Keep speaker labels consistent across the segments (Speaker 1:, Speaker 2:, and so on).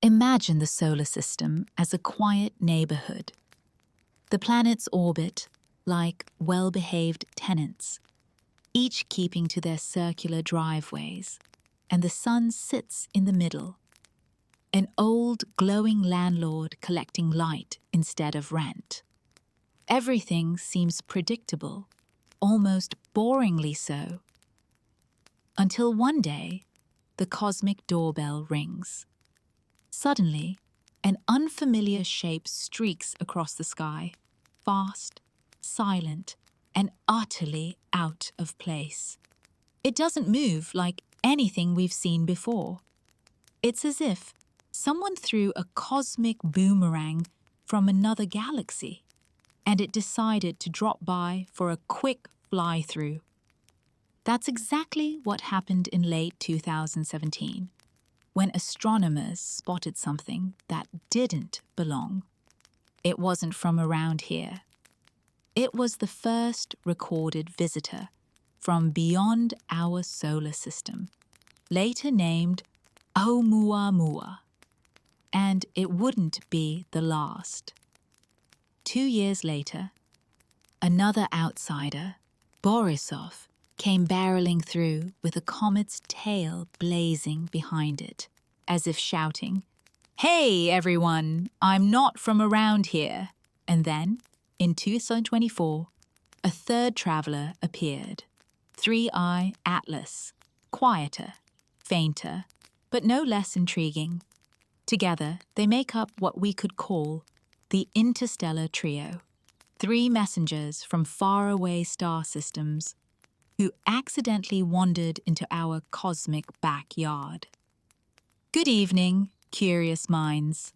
Speaker 1: Imagine the solar system as a quiet neighborhood. The planets orbit like well-behaved tenants, each keeping to their circular driveways, and the sun sits in the middle, an old, glowing landlord collecting light instead of rent. Everything seems predictable, almost boringly so, until one day, the cosmic doorbell rings. Suddenly, an unfamiliar shape streaks across the sky, fast, silent, and utterly out of place. It doesn't move like anything we've seen before. It's as if someone threw a cosmic boomerang from another galaxy, and it decided to drop by for a quick fly-through. That's exactly what happened in late 2017. When astronomers spotted something that didn't belong. It wasn't from around here. It was the first recorded visitor from beyond our solar system, later named Oumuamua. And it wouldn't be the last. 2 years later, another outsider, Borisov, came barreling through with a comet's tail blazing behind it, as if shouting, "Hey, everyone, I'm not from around here." And then, in 2024, a third traveler appeared, 3IATLAS, quieter, fainter, but no less intriguing. Together, they make up what we could call the Interstellar trio, 3 messengers from faraway star systems who accidentally wandered into our cosmic backyard. Good evening, curious minds.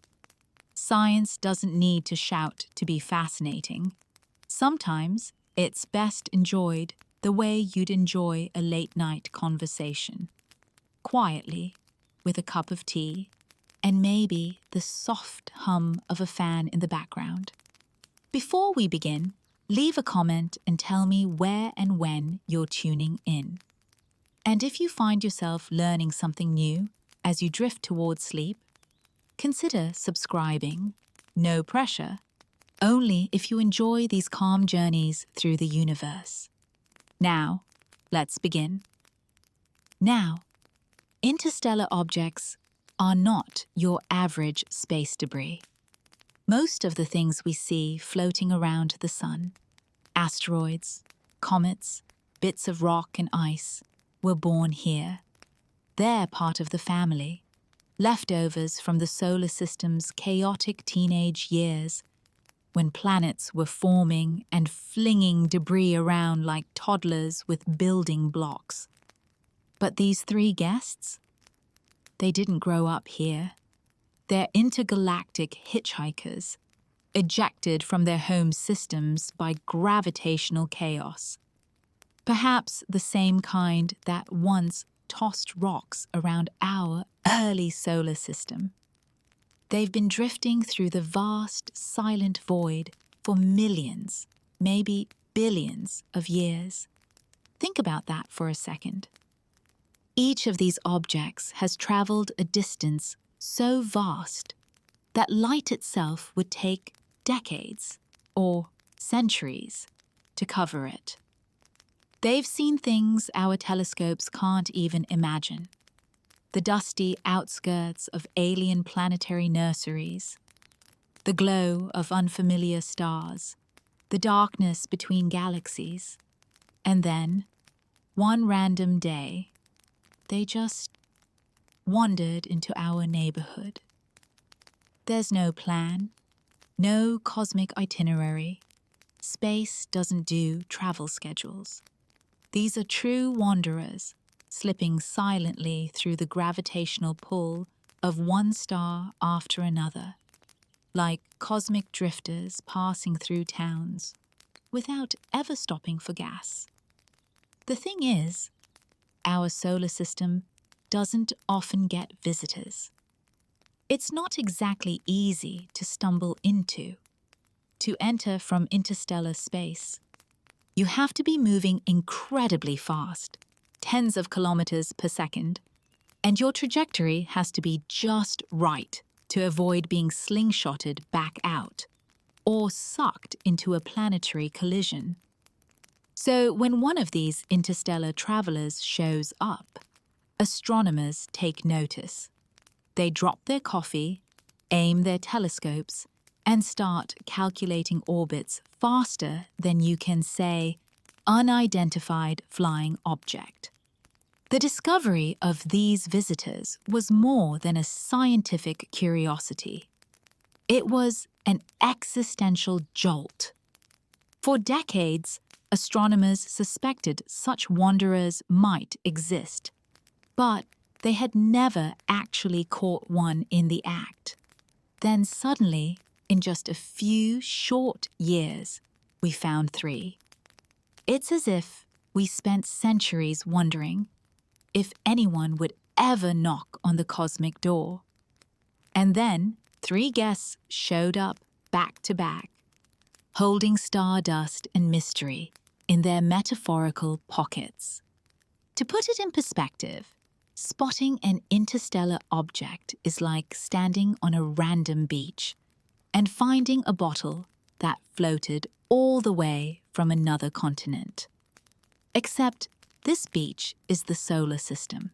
Speaker 1: Science doesn't need to shout to be fascinating. Sometimes it's best enjoyed the way you'd enjoy a late-night conversation. Quietly, with a cup of tea, and maybe the soft hum of a fan in the background. Before we begin, leave a comment and tell me where and when you're tuning in. And if you find yourself learning something new as you drift towards sleep, consider subscribing. No pressure, only if you enjoy these calm journeys through the universe. Now, let's begin. Now, interstellar objects are not your average space debris. Most of the things we see floating around the sun, asteroids, comets, bits of rock and ice, were born here. They're part of the family, leftovers from the solar system's chaotic teenage years, when planets were forming and flinging debris around like toddlers with building blocks. But these 3 guests? They didn't grow up here. They're intergalactic hitchhikers, ejected from their home systems by gravitational chaos. Perhaps the same kind that once tossed rocks around our early solar system. They've been drifting through the vast, silent void for millions, maybe billions of years. Think about that for a second. Each of these objects has traveled a distance so vast that light itself would take decades or centuries to cover it. They've seen things our telescopes can't even imagine. The dusty outskirts of alien planetary nurseries, the glow of unfamiliar stars, the darkness between galaxies, and then, one random day, they just wandered into our neighborhood. There's no plan, no cosmic itinerary. Space doesn't do travel schedules. These are true wanderers, slipping silently through the gravitational pull of one star after another, like cosmic drifters passing through towns, without ever stopping for gas. The thing is, our solar system doesn't often get visitors. It's not exactly easy to stumble into, to enter from interstellar space. You have to be moving incredibly fast, tens of kilometers per second, and your trajectory has to be just right to avoid being slingshotted back out or sucked into a planetary collision. So when one of these interstellar travelers shows up, astronomers take notice. They drop their coffee, aim their telescopes, and start calculating orbits faster than you can say, unidentified flying object. The discovery of these visitors was more than a scientific curiosity. It was an existential jolt. For decades, astronomers suspected such wanderers might exist, but they had never actually caught one in the act. Then suddenly, in just a few short years, we found 3. It's as if we spent centuries wondering if anyone would ever knock on the cosmic door. And then 3 guests showed up back to back, holding stardust and mystery in their metaphorical pockets. To put it in perspective, spotting an interstellar object is like standing on a random beach and finding a bottle that floated all the way from another continent. Except this beach is the solar system,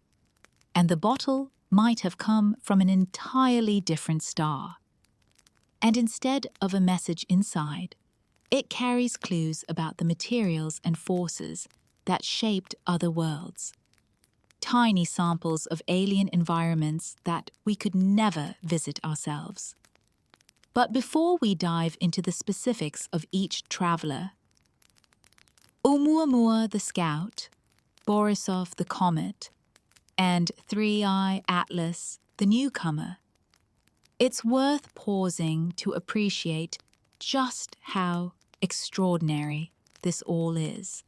Speaker 1: and the bottle might have come from an entirely different star. And instead of a message inside, it carries clues about the materials and forces that shaped other worlds. Tiny samples of alien environments that we could never visit ourselves. But before we dive into the specifics of each traveler, Oumuamua the Scout, Borisov the Comet, and 3IATLAS the newcomer, it's worth pausing to appreciate just how extraordinary this all is.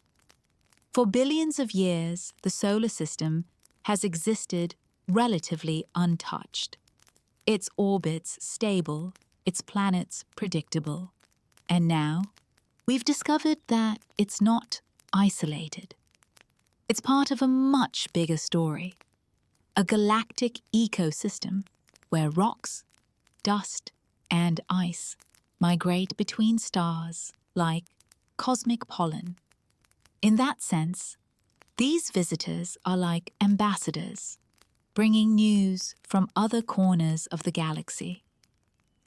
Speaker 1: For billions of years, the solar system has existed relatively untouched. Its orbits stable, its planets predictable. And now, we've discovered that it's not isolated. It's part of a much bigger story, a galactic ecosystem where rocks, dust, and ice migrate between stars like cosmic pollen. In that sense, these visitors are like ambassadors, bringing news from other corners of the galaxy,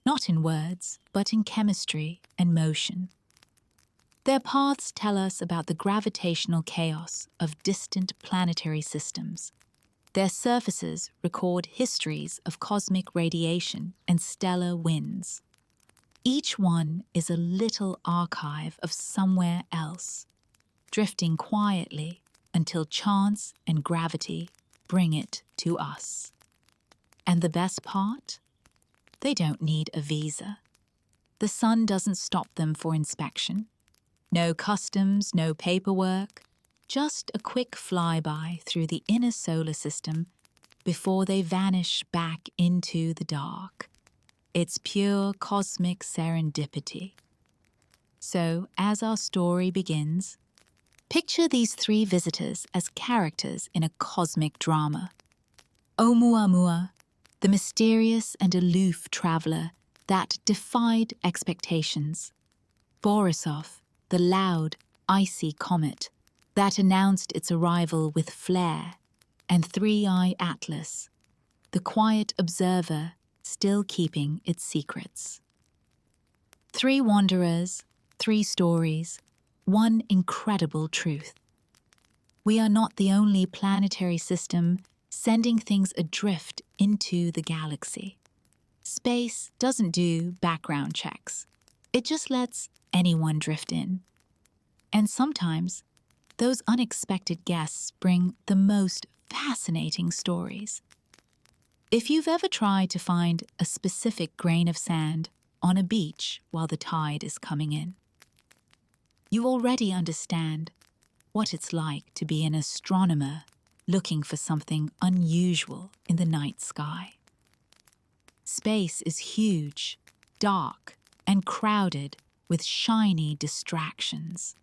Speaker 1: not in words, but in chemistry and motion. Their paths tell us about the gravitational chaos of distant planetary systems. Their surfaces record histories of cosmic radiation and stellar winds. Each one is a little archive of somewhere else, drifting quietly until chance and gravity bring it to us. And the best part? They don't need a visa. The sun doesn't stop them for inspection. No customs, no paperwork, just a quick flyby through the inner solar system before they vanish back into the dark. It's pure cosmic serendipity. So, as our story begins, picture these 3 visitors as characters in a cosmic drama. Oumuamua, the mysterious and aloof traveler that defied expectations. Borisov, the loud, icy comet that announced its arrival with flair. And 3IATLAS, the quiet observer still keeping its secrets. 3 wanderers, 3 stories, 1 incredible truth. We are not the only planetary system sending things adrift into the galaxy. Space doesn't do background checks. It just lets anyone drift in. And sometimes, those unexpected guests bring the most fascinating stories. If you've ever tried to find a specific grain of sand on a beach while the tide is coming in, you already understand what it's like to be an astronomer looking for something unusual in the night sky. Space is huge, dark, and crowded with shiny distractions.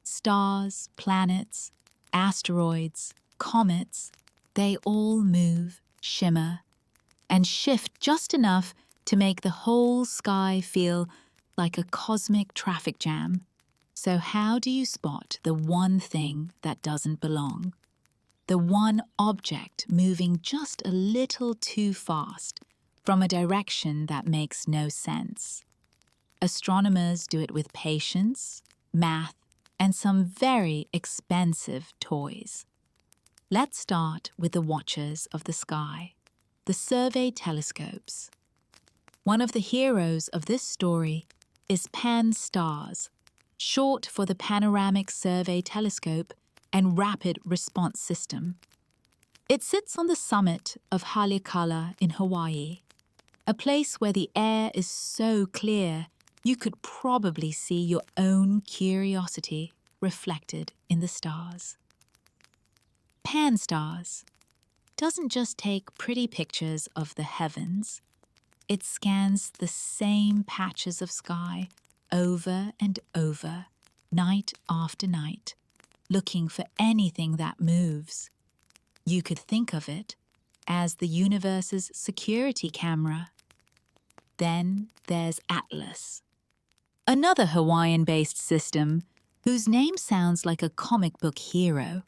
Speaker 1: Stars, planets, asteroids, comets, they all move, shimmer, and shift just enough to make the whole sky feel like a cosmic traffic jam. So how do you spot the one thing that doesn't belong? The one object moving just a little too fast from a direction that makes no sense? Astronomers do it with patience, math, and some very expensive toys. Let's start with the watchers of the sky, the survey telescopes. One of the heroes of this story is PAN-STARRS, short for the Panoramic Survey Telescope and Rapid Response System. It sits on the summit of Haleakala in Hawaii, a place where the air is so clear you could probably see your own curiosity reflected in the stars. PAN-STARRS doesn't just take pretty pictures of the heavens, it scans the same patches of sky over and over, night after night, looking for anything that moves. You could think of it as the universe's security camera. Then there's ATLAS, another Hawaiian-based system whose name sounds like a comic book hero,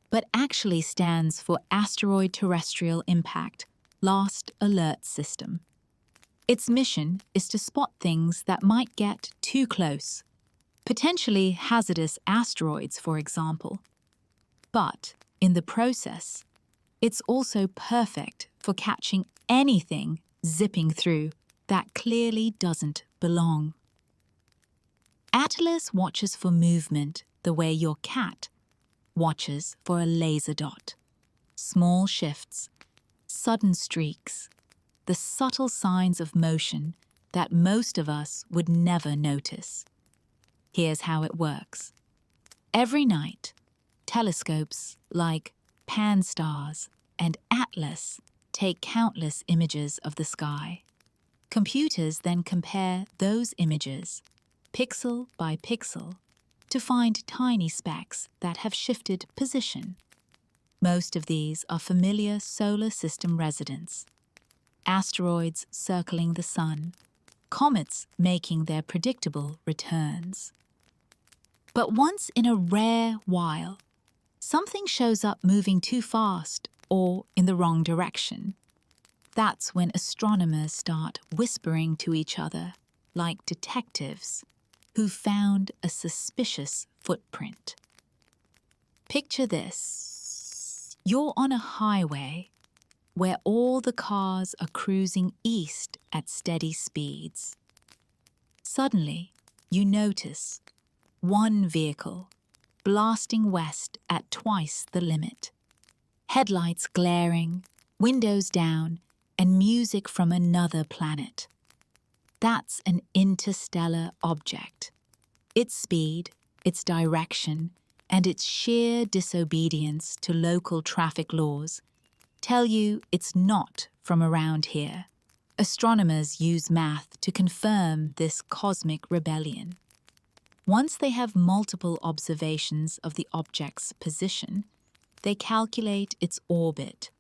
Speaker 1: but actually stands for Asteroid Terrestrial Impact Last Alert System. Its mission is to spot things that might get too close, potentially hazardous asteroids, for example. But in the process, it's also perfect for catching anything zipping through that clearly doesn't belong. ATLAS watches for movement the way your cat watches for a laser dot. Small shifts, sudden streaks, the subtle signs of motion that most of us would never notice. Here's how it works. Every night, telescopes like PAN-STARRS and ATLAS take countless images of the sky. Computers then compare those images, pixel by pixel, to find tiny specks that have shifted position. Most of these are familiar solar system residents: asteroids circling the sun, comets making their predictable returns. But once in a rare while, something shows up moving too fast or in the wrong direction. That's when astronomers start whispering to each other like detectives who found a suspicious footprint. Picture this. You're on a highway where all the cars are cruising east at steady speeds. Suddenly, you notice one vehicle blasting west at twice the limit. Headlights glaring, windows down, and music from another planet. That's an interstellar object. Its speed, its direction, and its sheer disobedience to local traffic laws tell you it's not from around here. Astronomers use math to confirm this cosmic rebellion. Once they have multiple observations of the object's position, they calculate its orbit,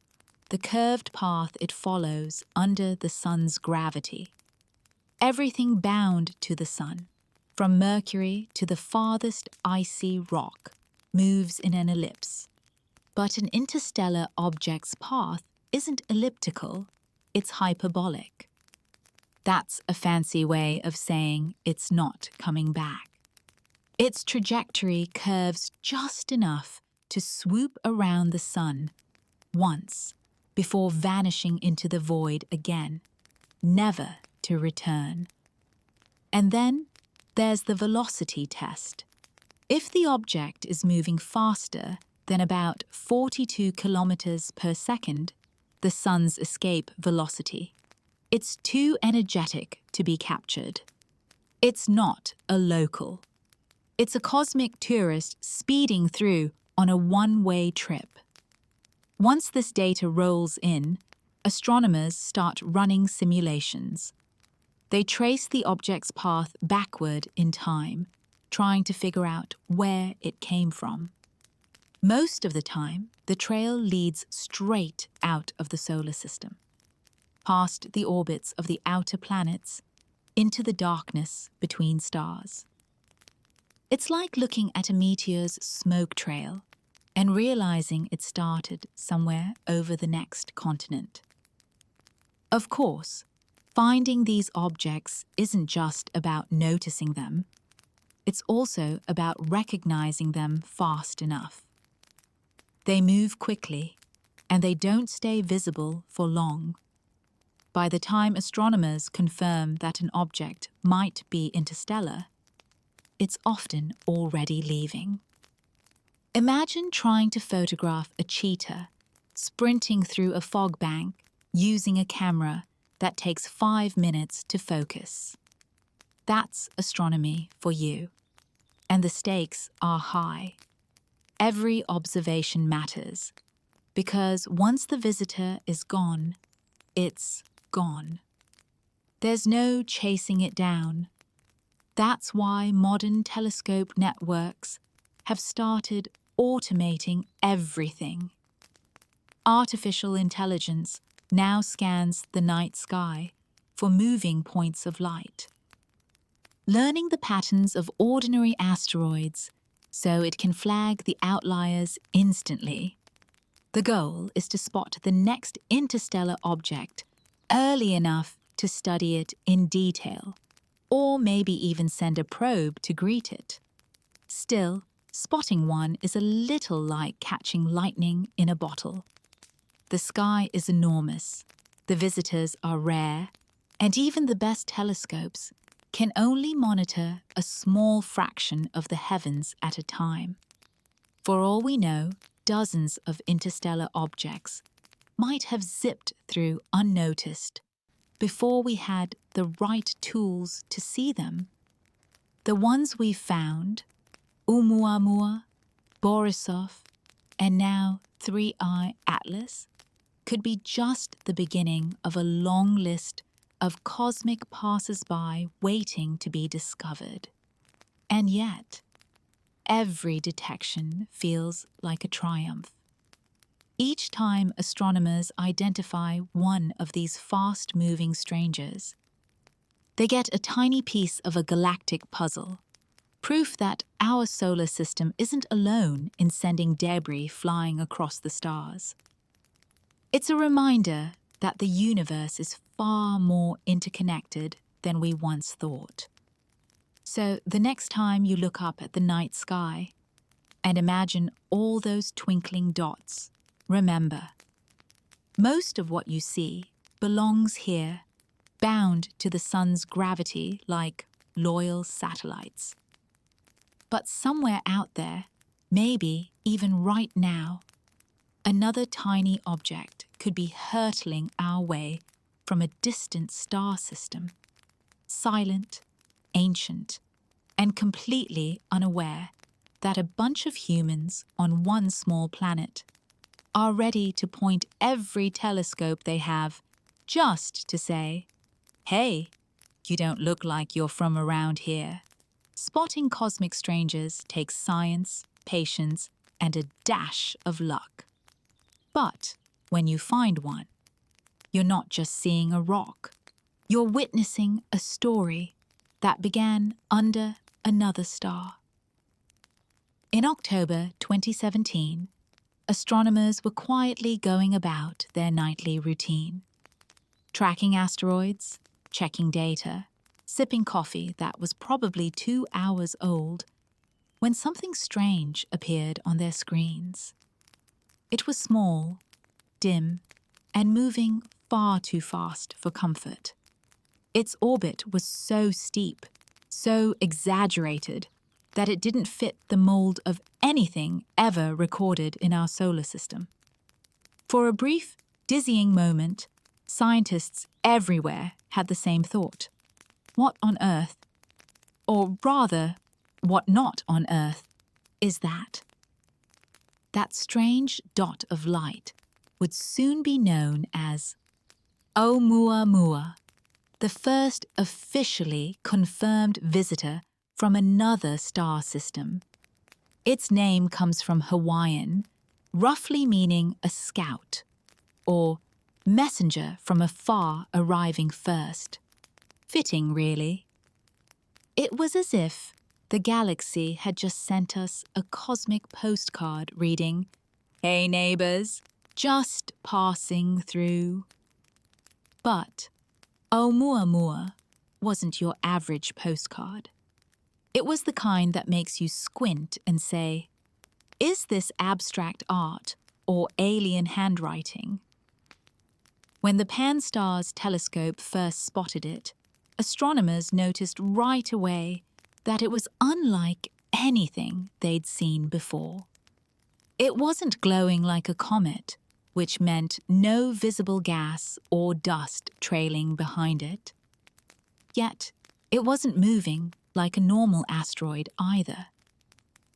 Speaker 1: the curved path it follows under the sun's gravity. Everything bound to the sun, from Mercury to the farthest icy rock, moves in an ellipse. But an interstellar object's path isn't elliptical, it's hyperbolic. That's a fancy way of saying it's not coming back. Its trajectory curves just enough to swoop around the sun once before vanishing into the void again, never to return. And then there's the velocity test. If the object is moving faster than about 42 kilometers per second, the sun's escape velocity, it's too energetic to be captured. It's not a local. It's a cosmic tourist speeding through on a one-way trip. Once this data rolls in, astronomers start running simulations. They trace the object's path backward in time, trying to figure out where it came from. Most of the time, the trail leads straight out of the solar system. past the orbits of the outer planets, into the darkness between stars. It's like looking at a meteor's smoke trail and realizing it started somewhere over the next continent. Of course, finding these objects isn't just about noticing them, it's also about recognizing them fast enough. They move quickly, and they don't stay visible for long. By the time astronomers confirm that an object might be interstellar, it's often already leaving. Imagine trying to photograph a cheetah sprinting through a fog bank using a camera that takes 5 minutes to focus. That's astronomy for you. And the stakes are high. Every observation matters, because once the visitor is gone, it's gone. There's no chasing it down. That's why modern telescope networks have started automating everything. Artificial intelligence now scans the night sky for moving points of light, learning the patterns of ordinary asteroids so it can flag the outliers instantly. The goal is to spot the next interstellar object early enough to study it in detail, or maybe even send a probe to greet it. Still, spotting one is a little like catching lightning in a bottle. The sky is enormous, the visitors are rare, and even the best telescopes can only monitor a small fraction of the heavens at a time. For all we know, dozens of interstellar objects might have zipped through unnoticed before we had the right tools to see them. The ones we've found, Oumuamua, Borisov, and now 3IATLAS, could be just the beginning of a long list of cosmic passers-by waiting to be discovered. And yet, every detection feels like a triumph. Each time astronomers identify one of these fast-moving strangers, they get a tiny piece of a galactic puzzle, proof that our solar system isn't alone in sending debris flying across the stars. It's a reminder that the universe is far more interconnected than we once thought. So the next time you look up at the night sky and imagine all those twinkling dots, remember, most of what you see belongs here, bound to the sun's gravity like loyal satellites. But somewhere out there, maybe even right now, another tiny object could be hurtling our way from a distant star system, silent, ancient, and completely unaware that a bunch of humans on one small planet are ready to point every telescope they have just to say, "Hey, you don't look like you're from around here." Spotting cosmic strangers takes science, patience, and a dash of luck. But when you find one, you're not just seeing a rock. You're witnessing a story that began under another star. In October 2017, astronomers were quietly going about their nightly routine, tracking asteroids, checking data, sipping coffee that was probably 2 hours old, when something strange appeared on their screens. It was small, dim, and moving far too fast for comfort. Its orbit was so steep, so exaggerated, that it didn't fit the mold of anything ever recorded in our solar system. For a brief, dizzying moment, scientists everywhere had the same thought. What on earth, or rather, what not on earth, is that? That strange dot of light would soon be known as Oumuamua, the first officially confirmed visitor from another star system. Its name comes from Hawaiian, roughly meaning a scout, or messenger from afar arriving first. Fitting, really. It was as if the galaxy had just sent us a cosmic postcard reading, "Hey neighbors, just passing through." But Oumuamua wasn't your average postcard. It was the kind that makes you squint and say, "Is this abstract art or alien handwriting?" When the Pan-STARRS telescope first spotted it, astronomers noticed right away that it was unlike anything they'd seen before. It wasn't glowing like a comet, which meant no visible gas or dust trailing behind it. Yet, it wasn't moving like a normal asteroid either.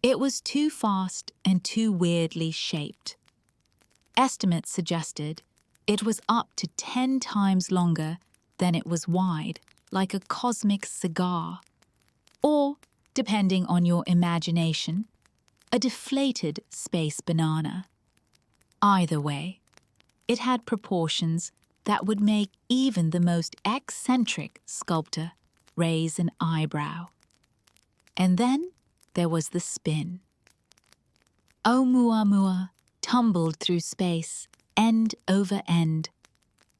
Speaker 1: It was too fast and too weirdly shaped. Estimates suggested it was up to 10 times longer than it was wide, like a cosmic cigar. Or, depending on your imagination, a deflated space banana. Either way, it had proportions that would make even the most eccentric sculptor raise an eyebrow. And then there was the spin. Oumuamua tumbled through space, end over end,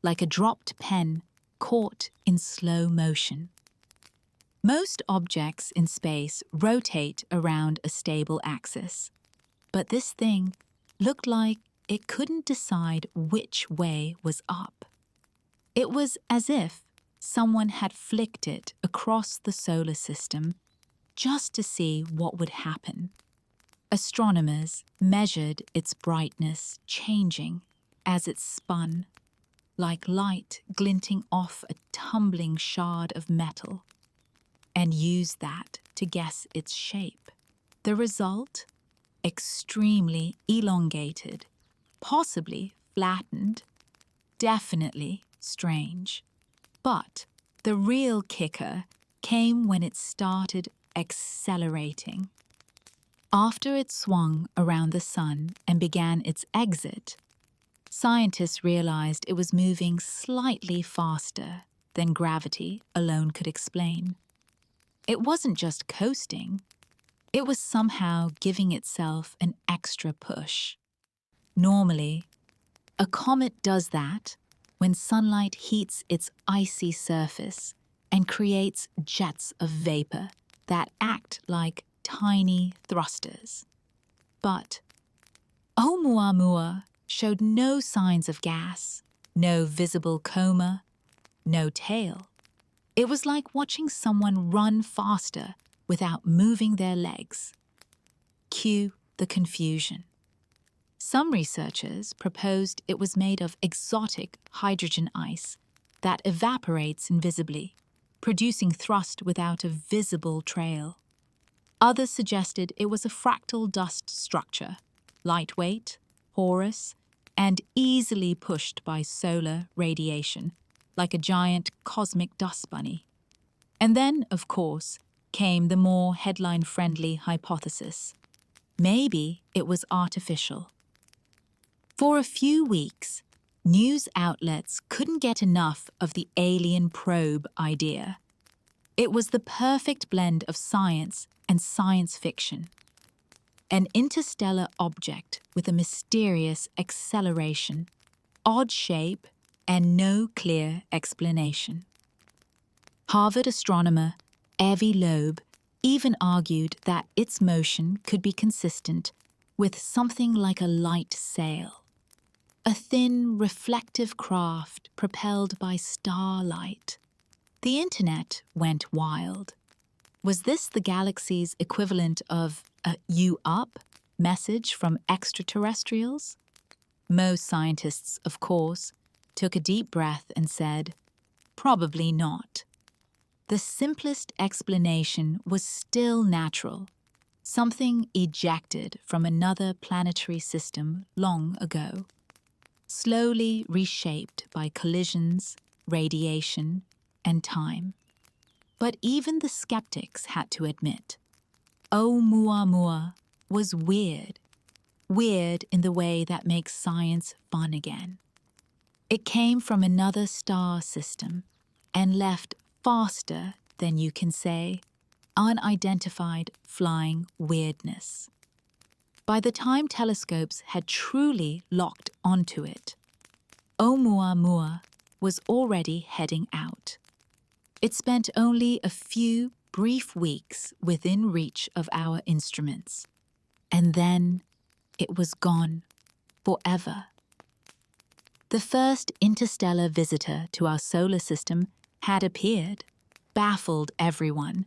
Speaker 1: like a dropped pen caught in slow motion. Most objects in space rotate around a stable axis, but this thing looked like it couldn't decide which way was up. It was as if someone had flicked it across the solar system just to see what would happen. Astronomers measured its brightness changing as it spun, like light glinting off a tumbling shard of metal, and used that to guess its shape. The result? Extremely elongated, possibly flattened, definitely strange. But the real kicker came when it started accelerating. After it swung around the sun and began its exit, scientists realized it was moving slightly faster than gravity alone could explain. It wasn't just coasting, it was somehow giving itself an extra push. Normally, a comet does that when sunlight heats its icy surface and creates jets of vapor that act like tiny thrusters. But Oumuamua showed no signs of gas, no visible coma, no tail. It was like watching someone run faster without moving their legs. Cue the confusion. Some researchers proposed it was made of exotic hydrogen ice that evaporates invisibly, producing thrust without a visible trail. Others suggested it was a fractal dust structure, lightweight, porous, and easily pushed by solar radiation, like a giant cosmic dust bunny. And then, of course, came the more headline-friendly hypothesis. Maybe it was artificial. For a few weeks, news outlets couldn't get enough of the alien probe idea. It was the perfect blend of science and science fiction. An interstellar object with a mysterious acceleration, odd shape, and no clear explanation. Harvard astronomer Avi Loeb even argued that its motion could be consistent with something like a light sail, a thin, reflective craft propelled by starlight. The internet went wild. Was this the galaxy's equivalent of a "you up" message from extraterrestrials? Most scientists, of course, took a deep breath and said, probably not. The simplest explanation was still natural, something ejected from another planetary system long ago, slowly reshaped by collisions, radiation, and time. But even the skeptics had to admit, Oumuamua was weird in the way that makes science fun again. It came from another star system and left faster than you can say unidentified flying weirdness. By the time telescopes had truly locked onto it, Oumuamua was already heading out. It spent only a few brief weeks within reach of our instruments, and then it was gone forever. The first interstellar visitor to our solar system had appeared, baffled everyone,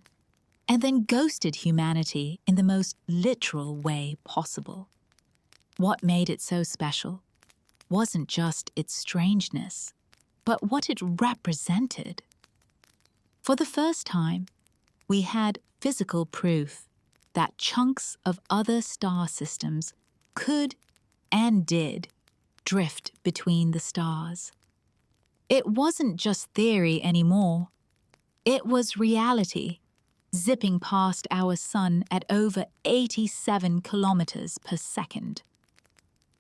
Speaker 1: and then ghosted humanity in the most literal way possible. What made it so special wasn't just its strangeness, but what it represented. For the first time, we had physical proof that chunks of other star systems could and did drift between the stars. It wasn't just theory anymore. It was reality, zipping past our sun at over 87 kilometers per second.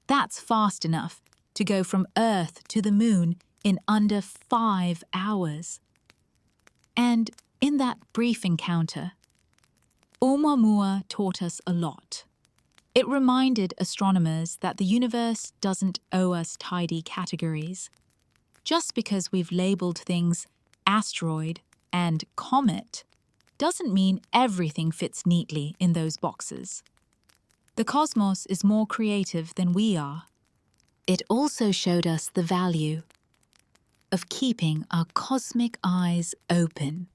Speaker 1: That's fast enough to go from Earth to the moon in under 5 hours. And in that brief encounter, Oumuamua taught us a lot. It reminded astronomers that the universe doesn't owe us tidy categories. Just because we've labeled things asteroid and comet doesn't mean everything fits neatly in those boxes. The cosmos is more creative than we are. It also showed us the value of keeping our cosmic eyes open.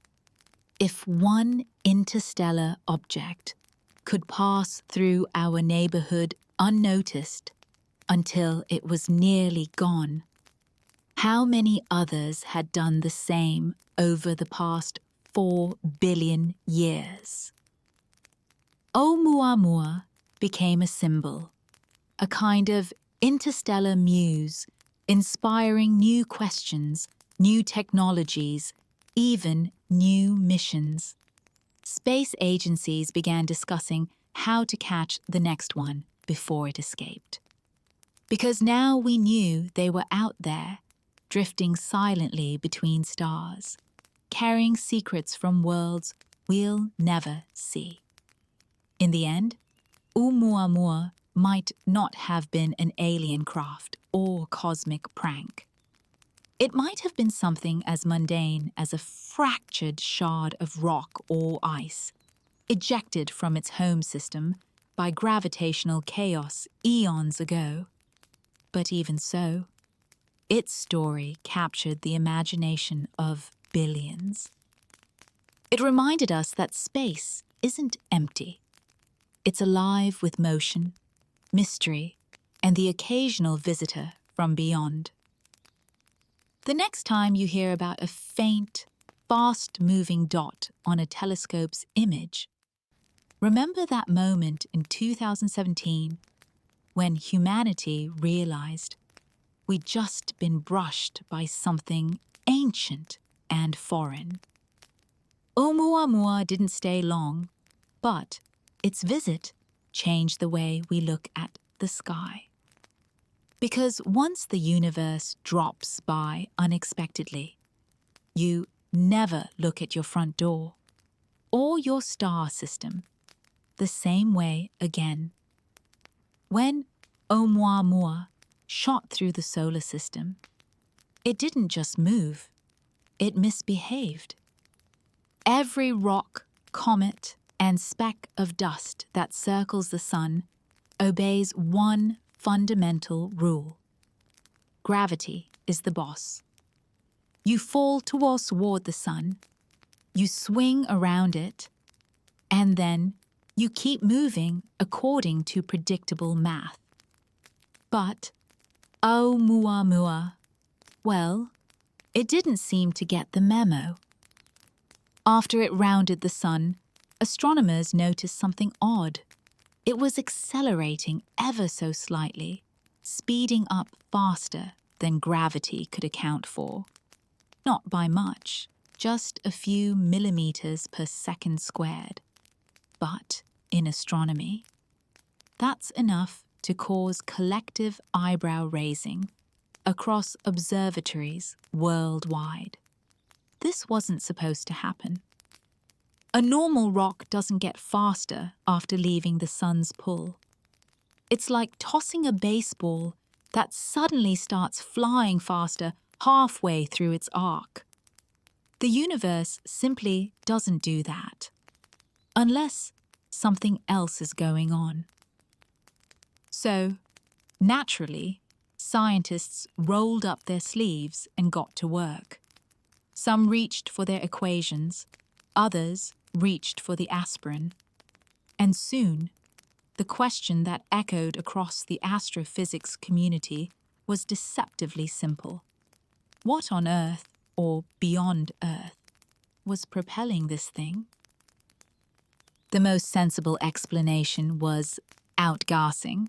Speaker 1: If one interstellar object could pass through our neighborhood unnoticed until it was nearly gone, how many others had done the same over the past 4 billion years? Oumuamua became a symbol, a kind of interstellar muse, inspiring new questions, new technologies, even new missions. Space agencies began discussing how to catch the next one before it escaped. Because now we knew they were out there, drifting silently between stars, carrying secrets from worlds we'll never see. In the end, Oumuamua might not have been an alien craft or cosmic prank. It might have been something as mundane as a fractured shard of rock or ice, ejected from its home system by gravitational chaos eons ago. But even so, its story captured the imagination of billions. It reminded us that space isn't empty. It's alive with motion, mystery, and the occasional visitor from beyond. The next time you hear about a faint, fast-moving dot on a telescope's image, remember that moment in 2017 when humanity realized we'd just been brushed by something ancient and foreign. Oumuamua didn't stay long, but its visit changed the way we look at the sky. Because once the universe drops by unexpectedly, you never look at your front door or your star system the same way again. When Oumuamua shot through the solar system, it didn't just move, it misbehaved. Every rock, comet, and speck of dust that circles the sun obeys one fundamental rule. Gravity is the boss. You fall toward the sun, you swing around it, and then you keep moving according to predictable math. But Oumuamua, well, it didn't seem to get the memo. After it rounded the sun, astronomers noticed something odd. It was accelerating ever so slightly, speeding up faster than gravity could account for. Not by much, just a few millimeters per second squared. But in astronomy, that's enough to cause collective eyebrow raising, across observatories worldwide. This wasn't supposed to happen. A normal rock doesn't get faster after leaving the sun's pull. It's like tossing a baseball that suddenly starts flying faster halfway through its arc. The universe simply doesn't do that, unless something else is going on. So, naturally, scientists rolled up their sleeves and got to work. Some reached for their equations, others reached for the aspirin. And soon, the question that echoed across the astrophysics community was deceptively simple. What on Earth, or beyond Earth, was propelling this thing? The most sensible explanation was outgassing.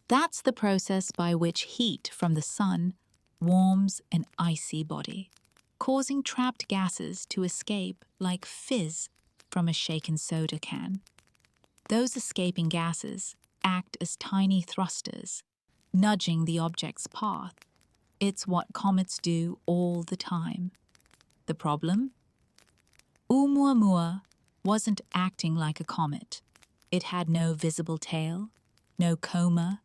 Speaker 1: That's the process by which heat from the sun warms an icy body, causing trapped gases to escape like fizz from a shaken soda can. Those escaping gases act as tiny thrusters, nudging the object's path. It's what comets do all the time. The problem? Oumuamua wasn't acting like a comet. It had no visible tail, no coma,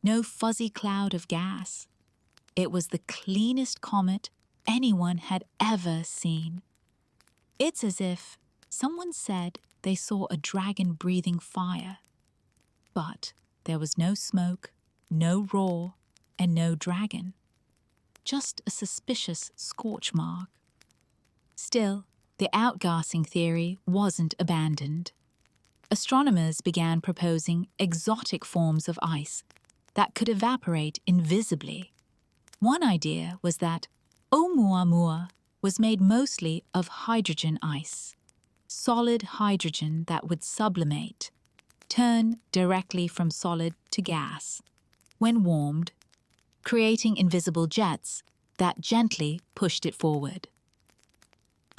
Speaker 1: no fuzzy cloud of gas. It was the cleanest comet anyone had ever seen. It's as if someone said they saw a dragon breathing fire. But there was no smoke, no roar, and no dragon. Just a suspicious scorch mark. Still, the outgassing theory wasn't abandoned. Astronomers began proposing exotic forms of ice that could evaporate invisibly. One idea was that Oumuamua was made mostly of hydrogen ice, solid hydrogen that would sublimate, turn directly from solid to gas, when warmed, creating invisible jets that gently pushed it forward.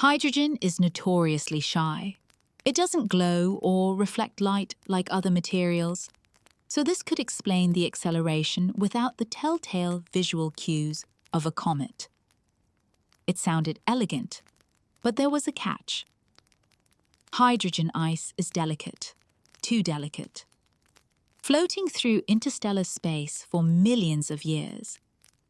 Speaker 1: Hydrogen is notoriously shy. It doesn't glow or reflect light like other materials, so this could explain the acceleration without the telltale visual cues of a comet. It sounded elegant, but there was a catch. Hydrogen ice is delicate, too delicate. Floating through interstellar space for millions of years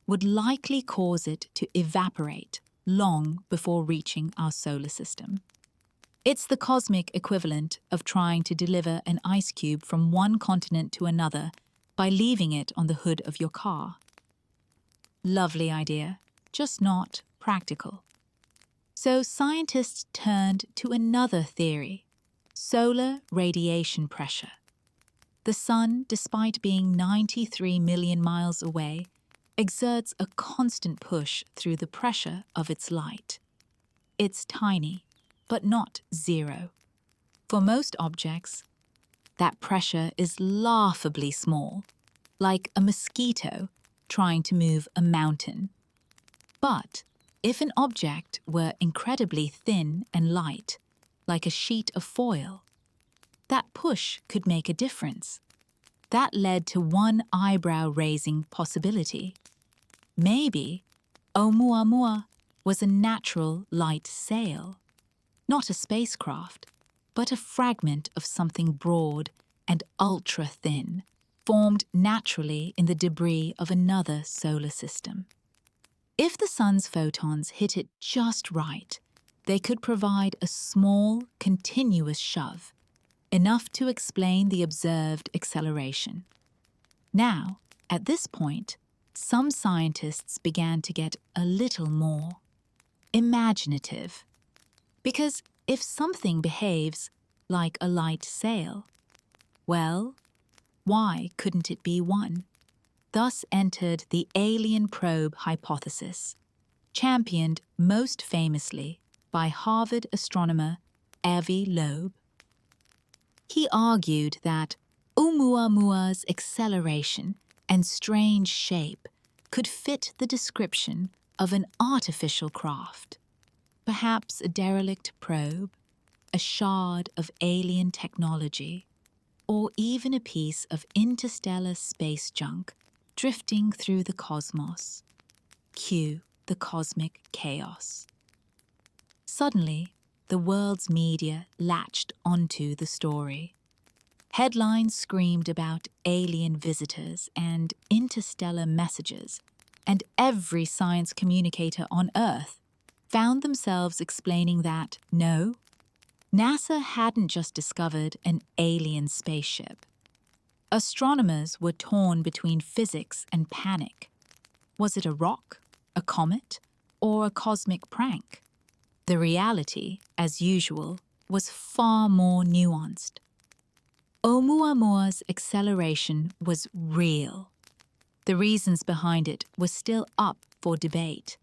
Speaker 1: would likely cause it to evaporate long before reaching our solar system. It's the cosmic equivalent of trying to deliver an ice cube from one continent to another by leaving it on the hood of your car. Lovely idea, just not practical. So scientists turned to another theory, solar radiation pressure. The sun, despite being 93 million miles away, exerts a constant push through the pressure of its light. It's tiny, but not zero. For most objects, that pressure is laughably small, like a mosquito trying to move a mountain. But if an object were incredibly thin and light, like a sheet of foil, that push could make a difference. That led to one eyebrow-raising possibility. Maybe Oumuamua was a natural light sail, not a spacecraft, but a fragment of something broad and ultra-thin, formed naturally in the debris of another solar system. If the sun's photons hit it just right, they could provide a small, continuous shove, enough to explain the observed acceleration. Now, at this point, some scientists began to get a little more imaginative. Because if something behaves like a light sail, well, why couldn't it be one? Thus entered the alien probe hypothesis, championed most famously by Harvard astronomer Avi Loeb. He argued that Oumuamua's acceleration and strange shape could fit the description of an artificial craft, perhaps a derelict probe, a shard of alien technology, or even a piece of interstellar space junk drifting through the cosmos. Cue the cosmic chaos. Suddenly, the world's media latched onto the story. Headlines screamed about alien visitors and interstellar messages, and every science communicator on Earth found themselves explaining that, no, NASA hadn't just discovered an alien spaceship. Astronomers were torn between physics and panic. Was it a rock, a comet, or a cosmic prank? The reality, as usual, was far more nuanced. Oumuamua's acceleration was real. The reasons behind it were still up for debate.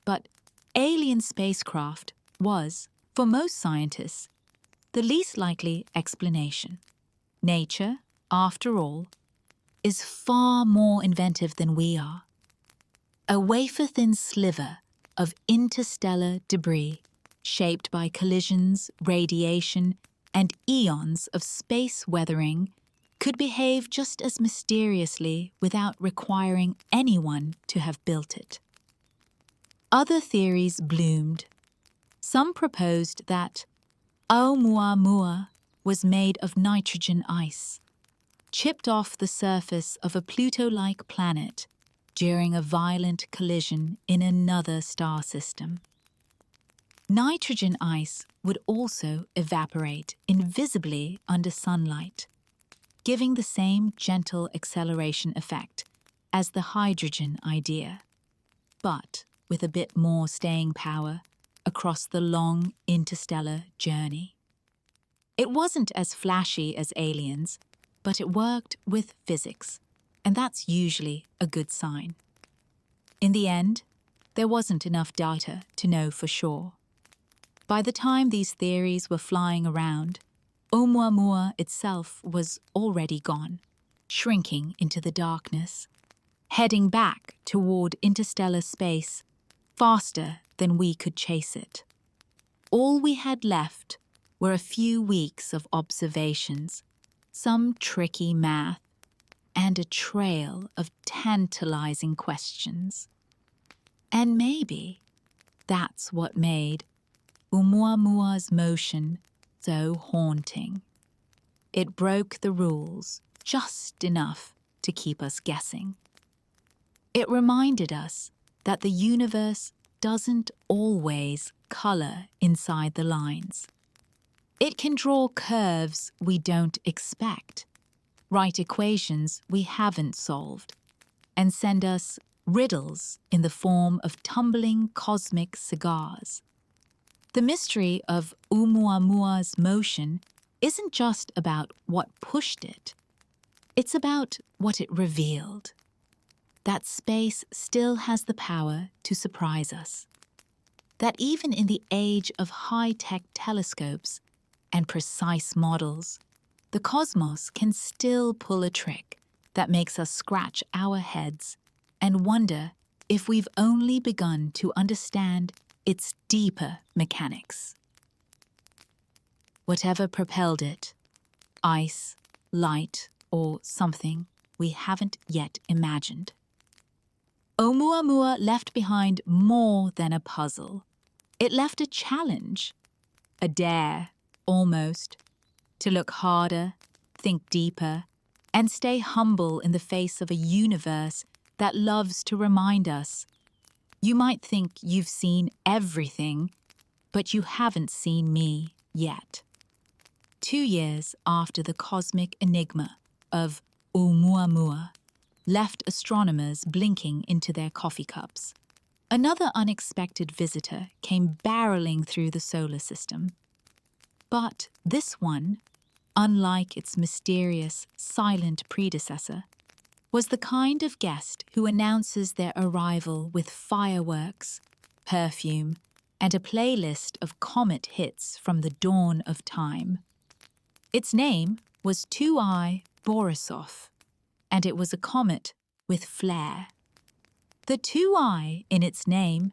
Speaker 1: But alien spacecraft was, for most scientists, the least likely explanation. Nature, after all, is far more inventive than we are. A wafer-thin sliver of interstellar debris shaped by collisions, radiation, and eons of space weathering could behave just as mysteriously without requiring anyone to have built it. Other theories bloomed. Some proposed that Oumuamua was made of nitrogen ice, chipped off the surface of a Pluto-like planet during a violent collision in another star system. Nitrogen ice would also evaporate invisibly under sunlight, giving the same gentle acceleration effect as the hydrogen idea, but with a bit more staying power across the long interstellar journey. It wasn't as flashy as aliens, but it worked with physics, and that's usually a good sign. In the end, there wasn't enough data to know for sure. By the time these theories were flying around, Oumuamua itself was already gone, shrinking into the darkness, heading back toward interstellar space faster than we could chase it. All we had left were a few weeks of observations, some tricky math, and a trail of tantalizing questions. And maybe that's what made Oumuamua's motion so haunting. It broke the rules just enough to keep us guessing. It reminded us that the universe doesn't always color inside the lines. It can draw curves we don't expect, write equations we haven't solved, and send us riddles in the form of tumbling cosmic cigars. The mystery of Oumuamua's motion isn't just about what pushed it. It's about what it revealed. That space still has the power to surprise us. That even in the age of high-tech telescopes and precise models, the cosmos can still pull a trick that makes us scratch our heads and wonder if we've only begun to understand its deeper mechanics. Whatever propelled it, ice, light, or something we haven't yet imagined, Oumuamua left behind more than a puzzle. It left a challenge, a dare, almost, to look harder, think deeper, and stay humble in the face of a universe that loves to remind us. You might think you've seen everything, but you haven't seen me yet. 2 years after the cosmic enigma of Oumuamua left astronomers blinking into their coffee cups, another unexpected visitor came barreling through the solar system. But this one, unlike its mysterious, silent predecessor, was the kind of guest who announces their arrival with fireworks, perfume, and a playlist of comet hits from the dawn of time. Its name was 3I Borisov, and it was a comet with flair. The 3I in its name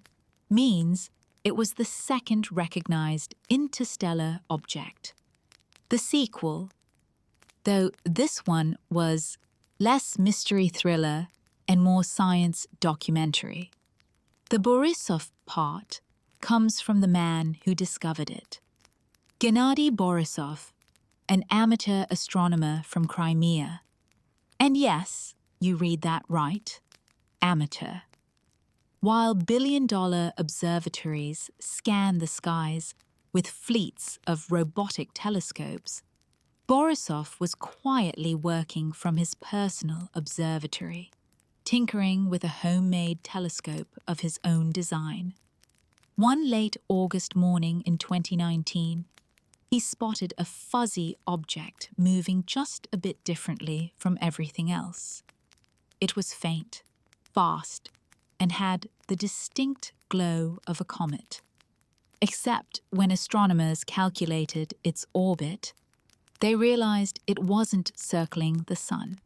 Speaker 1: means it was the second recognized interstellar object. The sequel, though this one was less mystery thriller and more science documentary. The Borisov part comes from the man who discovered it. Gennady Borisov, an amateur astronomer from Crimea. And yes, you read that right, amateur. While billion-dollar observatories scan the skies with fleets of robotic telescopes, Borisov was quietly working from his personal observatory, tinkering with a homemade telescope of his own design. One late August morning in 2019, he spotted a fuzzy object moving just a bit differently from everything else. It was faint, fast, and had the distinct glow of a comet. Except when astronomers calculated its orbit, they realized it wasn't circling the sun.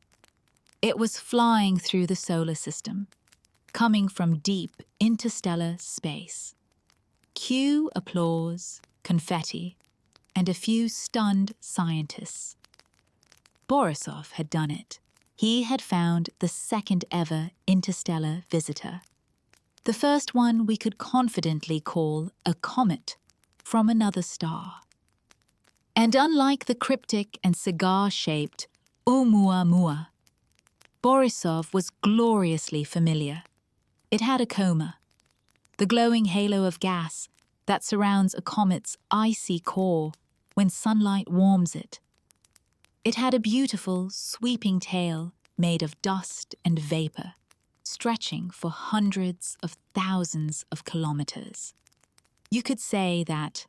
Speaker 1: It was flying through the solar system, coming from deep interstellar space. Cue applause, confetti, and a few stunned scientists. Borisov had done it. He had found the second ever interstellar visitor. The first one we could confidently call a comet from another star. And unlike the cryptic and cigar-shaped Oumuamua, Borisov was gloriously familiar. It had a coma, the glowing halo of gas that surrounds a comet's icy core when sunlight warms it. It had a beautiful, sweeping tail made of dust and vapor, stretching for hundreds of thousands of kilometers. You could say that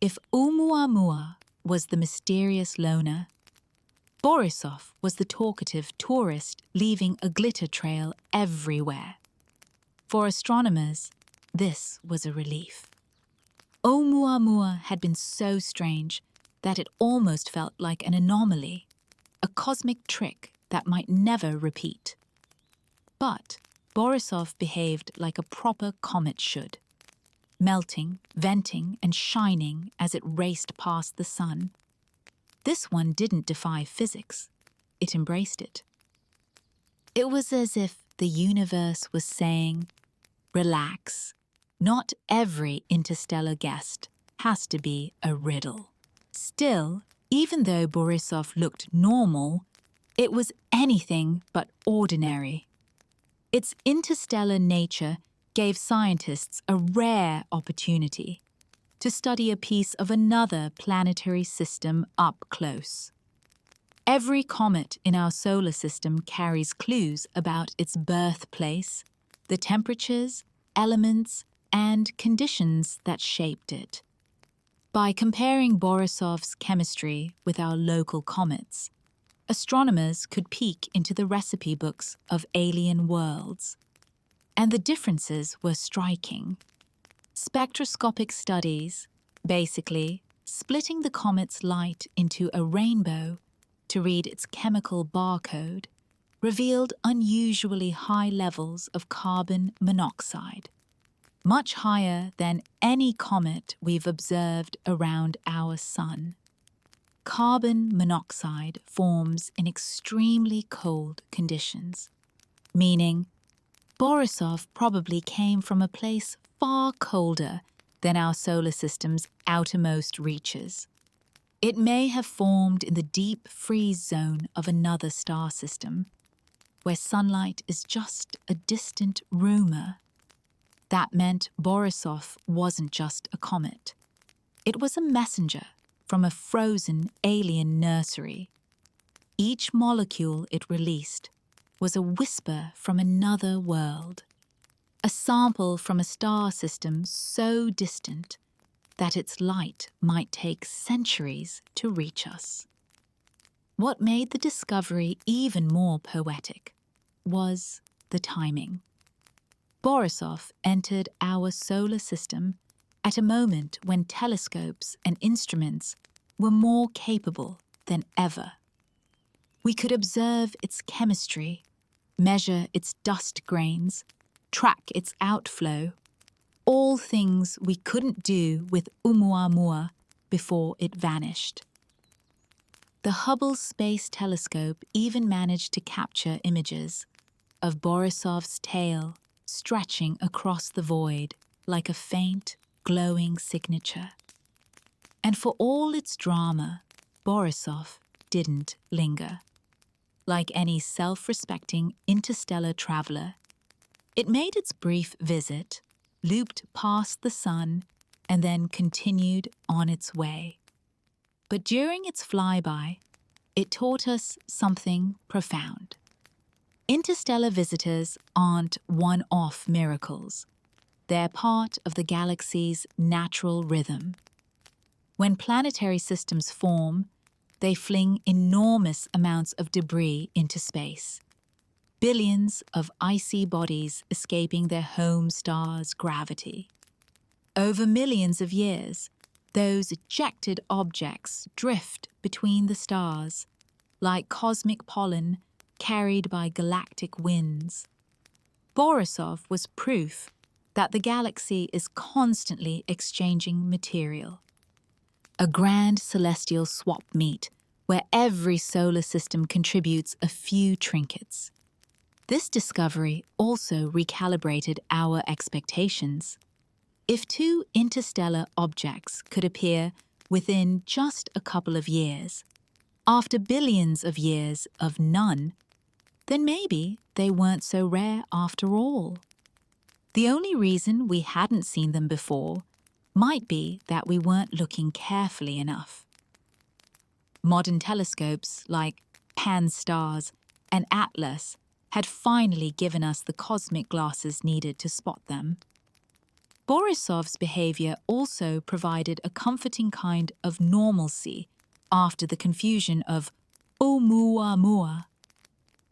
Speaker 1: if Oumuamua was the mysterious loner, Borisov was the talkative tourist leaving a glitter trail everywhere. For astronomers, this was a relief. Oumuamua had been so strange that it almost felt like an anomaly, a cosmic trick that might never repeat. But Borisov behaved like a proper comet should, melting, venting, and shining as it raced past the sun. This one didn't defy physics. It embraced it. It was as if the universe was saying, relax, not every interstellar guest has to be a riddle. Still, even though Borisov looked normal, it was anything but ordinary. Its interstellar nature gave scientists a rare opportunity to study a piece of another planetary system up close. Every comet in our solar system carries clues about its birthplace, the temperatures, elements, and conditions that shaped it. By comparing Borisov's chemistry with our local comets, astronomers could peek into the recipe books of alien worlds. And the differences were striking. Spectroscopic studies, basically splitting the comet's light into a rainbow to read its chemical barcode, revealed unusually high levels of carbon monoxide, much higher than any comet we've observed around our sun. Carbon monoxide forms in extremely cold conditions, meaning Borisov probably came from a place far colder than our solar system's outermost reaches. It may have formed in the deep freeze zone of another star system, where sunlight is just a distant rumor. That meant Borisov wasn't just a comet. It was a messenger from a frozen alien nursery. Each molecule it released was a whisper from another world, a sample from a star system so distant that its light might take centuries to reach us. What made the discovery even more poetic was the timing. Borisov entered our solar system at a moment when telescopes and instruments were more capable than ever. We could observe its chemistry, measure its dust grains, track its outflow, all things we couldn't do with Oumuamua before it vanished. The Hubble Space Telescope even managed to capture images of Borisov's tail stretching across the void like a faint, glowing signature. And for all its drama, Borisov didn't linger. Like any self-respecting interstellar traveler, it made its brief visit, looped past the sun, and then continued on its way. But during its flyby, it taught us something profound. Interstellar visitors aren't one-off miracles. They're part of the galaxy's natural rhythm. When planetary systems form, they fling enormous amounts of debris into space. Billions of icy bodies escaping their home star's gravity. Over millions of years, those ejected objects drift between the stars, like cosmic pollen carried by galactic winds. Borisov was proof that the galaxy is constantly exchanging material. A grand celestial swap meet where every solar system contributes a few trinkets. This discovery also recalibrated our expectations. If two interstellar objects could appear within just a couple of years, after billions of years of none, then maybe they weren't so rare after all. The only reason we hadn't seen them before might be that we weren't looking carefully enough. Modern telescopes like Pan-STARRS and ATLAS had finally given us the cosmic glasses needed to spot them. Borisov's behavior also provided a comforting kind of normalcy after the confusion of Oumuamua.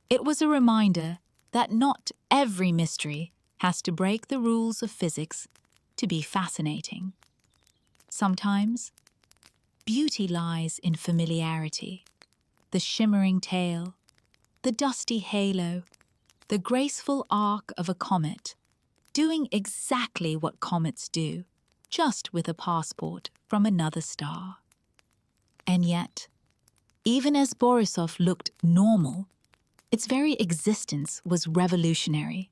Speaker 1: It was a reminder that not every mystery has to break the rules of physics to be fascinating. Sometimes, beauty lies in familiarity, the shimmering tail, the dusty halo, the graceful arc of a comet, doing exactly what comets do, just with a passport from another star. And yet, even as Borisov looked normal, its very existence was revolutionary.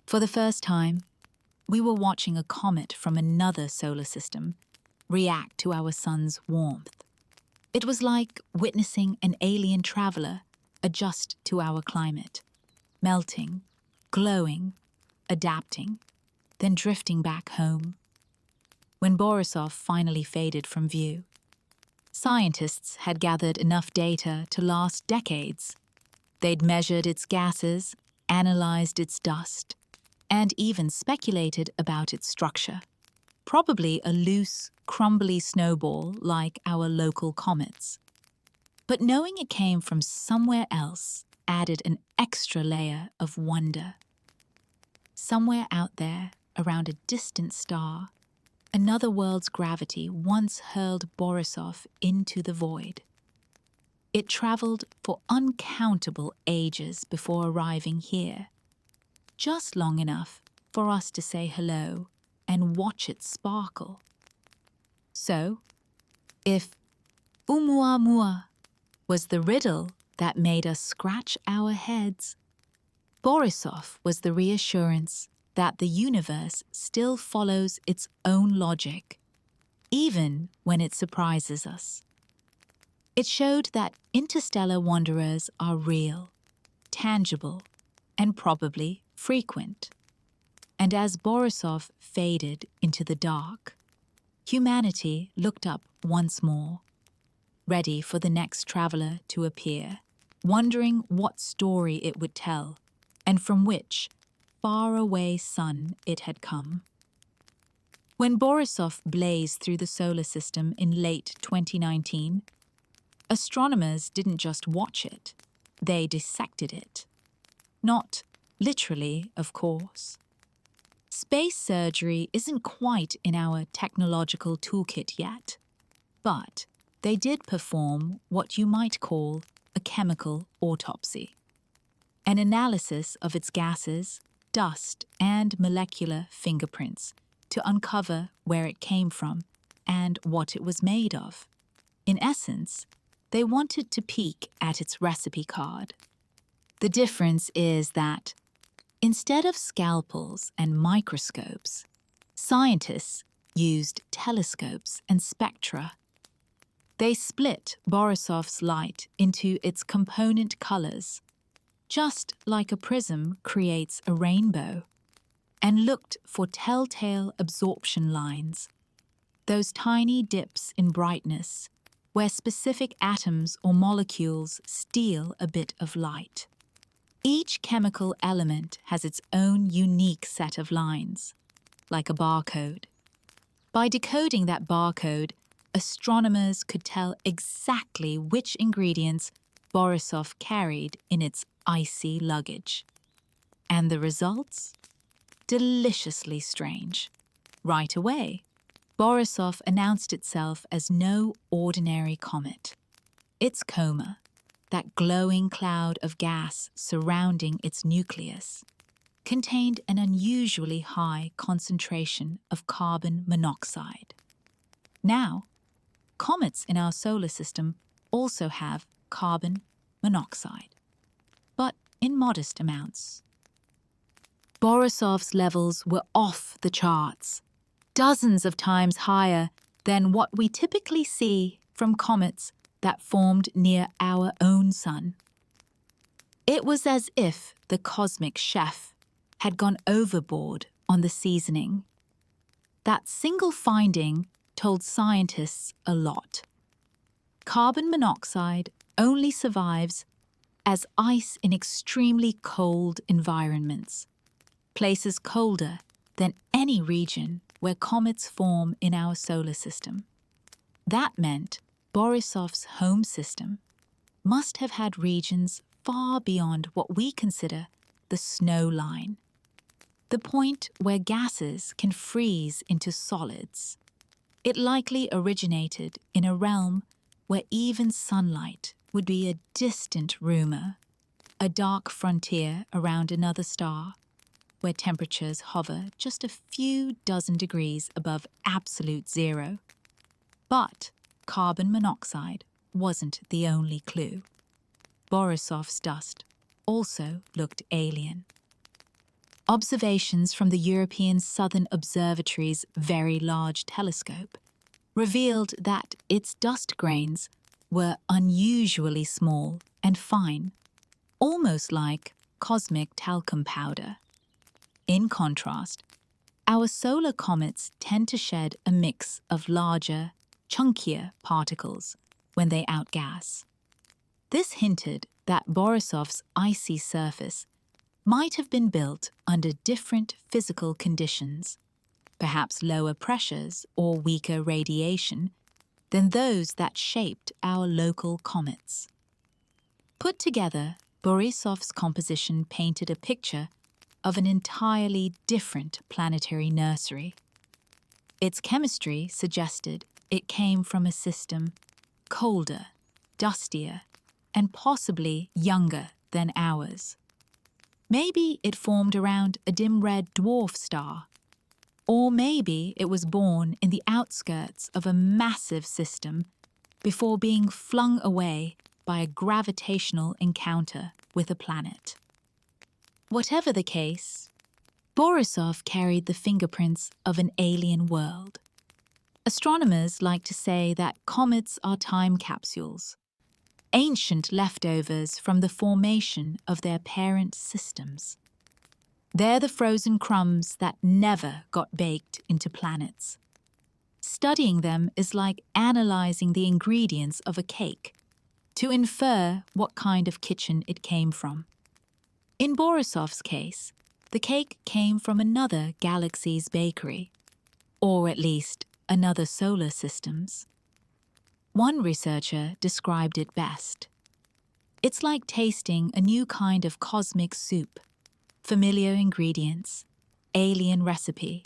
Speaker 1: For the first time, we were watching a comet from another solar system react to our sun's warmth. It was like witnessing an alien traveler adjust to our climate, melting, glowing, adapting, then drifting back home. When Borisov finally faded from view, scientists had gathered enough data to last decades. They'd measured its gases, analyzed its dust, and even speculated about its structure. Probably a loose, crumbly snowball like our local comets. But knowing it came from somewhere else added an extra layer of wonder. Somewhere out there, around a distant star, another world's gravity once hurled Borisov into the void. It traveled for uncountable ages before arriving here, just long enough for us to say hello and watch it sparkle. So, if Oumuamua was the riddle that made us scratch our heads, Borisov was the reassurance that the universe still follows its own logic, even when it surprises us. It showed that interstellar wanderers are real, tangible, and probably frequent. And as Borisov faded into the dark, humanity looked up once more, ready for the next traveler to appear, wondering what story it would tell, and from which faraway sun it had come. When Borisov blazed through the solar system in late 2019, astronomers didn't just watch it, they dissected it. Not literally, of course. Space surgery isn't quite in our technological toolkit yet, but they did perform what you might call a chemical autopsy. An analysis of its gases, dust, and molecular fingerprints to uncover where it came from and what it was made of. In essence, they wanted to peek at its recipe card. The difference is that instead of scalpels and microscopes, scientists used telescopes and spectra. They split Borisov's light into its component colors, just like a prism creates a rainbow, and looked for telltale absorption lines, those tiny dips in brightness where specific atoms or molecules steal a bit of light. Each chemical element has its own unique set of lines, like a barcode. By decoding that barcode, astronomers could tell exactly which ingredients Borisov carried in its icy luggage. And the results? Deliciously strange. Right away, Borisov announced itself as no ordinary comet. Its coma, that glowing cloud of gas surrounding its nucleus, contained an unusually high concentration of carbon monoxide. Now, comets in our solar system also have carbon monoxide, but in modest amounts. Borisov's levels were off the charts, dozens of times higher than what we typically see from comets that formed near our own sun. It was as if the cosmic chef had gone overboard on the seasoning. That single finding told scientists a lot. Carbon monoxide only survives as ice in extremely cold environments, places colder than any region where comets form in our solar system. That meant Borisov's home system must have had regions far beyond what we consider the snow line, the point where gases can freeze into solids. It likely originated in a realm where even sunlight would be a distant rumor, a dark frontier around another star, where temperatures hover just a few dozen degrees above absolute zero. But carbon monoxide wasn't the only clue. Borisov's dust also looked alien. Observations from the European Southern Observatory's Very Large Telescope revealed that its dust grains were unusually small and fine, almost like cosmic talcum powder. In contrast, our solar comets tend to shed a mix of larger, chunkier particles when they outgas. This hinted that Borisov's icy surface might have been built under different physical conditions, perhaps lower pressures or weaker radiation than those that shaped our local comets. Put together, Borisov's composition painted a picture of an entirely different planetary nursery. Its chemistry suggested it came from a system colder, dustier, and possibly younger than ours. Maybe it formed around a dim red dwarf star, or maybe it was born in the outskirts of a massive system before being flung away by a gravitational encounter with a planet. Whatever the case, Borisov carried the fingerprints of an alien world. Astronomers like to say that comets are time capsules, ancient leftovers from the formation of their parent systems. They're the frozen crumbs that never got baked into planets. Studying them is like analyzing the ingredients of a cake to infer what kind of kitchen it came from. In Borisov's case, the cake came from another galaxy's bakery, or at least another solar system's. One researcher described it best. It's like tasting a new kind of cosmic soup, familiar ingredients, alien recipe.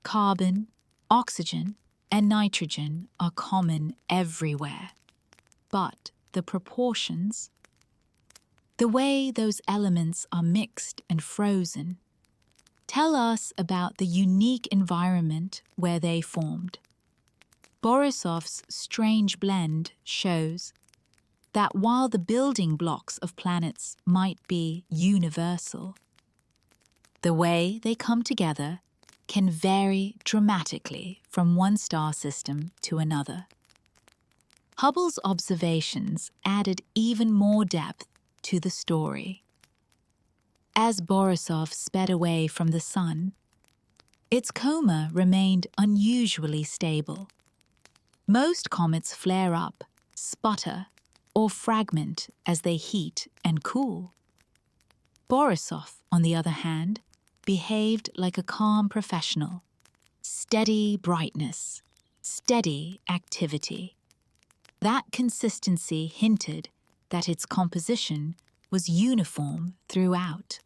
Speaker 1: Carbon, oxygen, and nitrogen are common everywhere. But the proportions, the way those elements are mixed and frozen, tell us about the unique environment where they formed. Borisov's strange blend shows that while the building blocks of planets might be universal, the way they come together can vary dramatically from one star system to another. Hubble's observations added even more depth to the story. As Borisov sped away from the Sun, its coma remained unusually stable. Most comets flare up, sputter, or fragment as they heat and cool. Borisov, on the other hand, behaved like a calm professional. Steady brightness, steady activity. That consistency hinted that its composition was uniform throughout,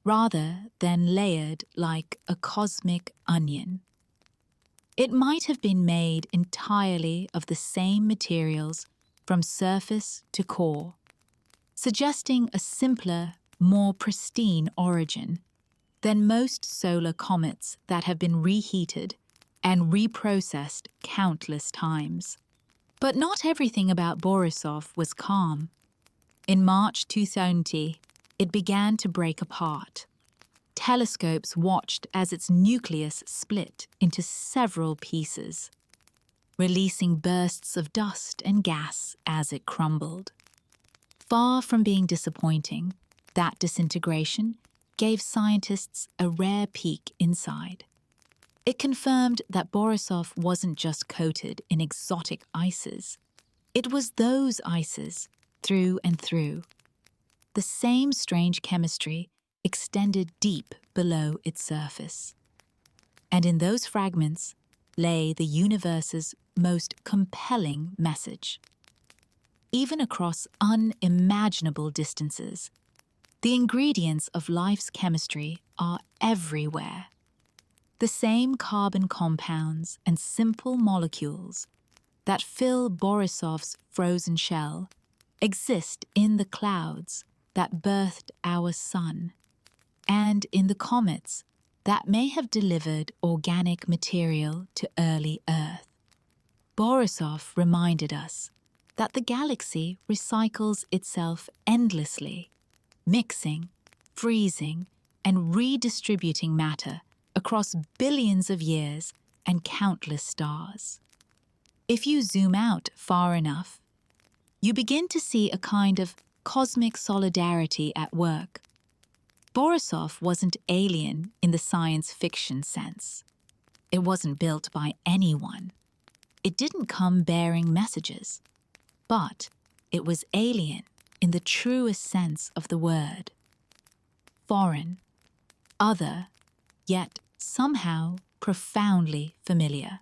Speaker 1: rather than layered like a cosmic onion. It might have been made entirely of the same materials from surface to core, suggesting a simpler, more pristine origin than most solar comets that have been reheated and reprocessed countless times. But not everything about Borisov was calm. In March 2000, it began to break apart. Telescopes watched as its nucleus split into several pieces, releasing bursts of dust and gas as it crumbled. Far from being disappointing, that disintegration gave scientists a rare peek inside. It confirmed that Borisov wasn't just coated in exotic ices. It was those ices, through and through. The same strange chemistry extended deep below its surface. And in those fragments lay the universe's most compelling message. Even across unimaginable distances, the ingredients of life's chemistry are everywhere. The same carbon compounds and simple molecules that fill Borisov's frozen shell exist in the clouds that birthed our sun, and in the comets that may have delivered organic material to early Earth. Borisov reminded us that the galaxy recycles itself endlessly, mixing, freezing, and redistributing matter across billions of years and countless stars. If you zoom out far enough, you begin to see a kind of cosmic solidarity at work. Borisov wasn't alien in the science fiction sense. It wasn't built by anyone. It didn't come bearing messages. But it was alien in the truest sense of the word. Foreign, other, yet somehow profoundly familiar.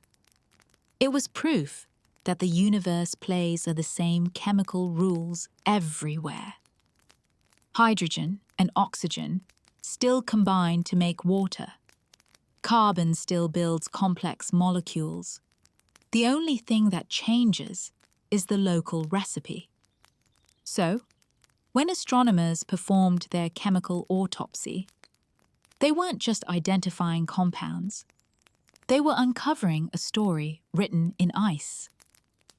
Speaker 1: It was proof that the universe plays the same chemical rules everywhere. Hydrogen and oxygen still combine to make water. Carbon still builds complex molecules. The only thing that changes is the local recipe. So, when astronomers performed their chemical autopsy, they weren't just identifying compounds. They were uncovering a story written in ice.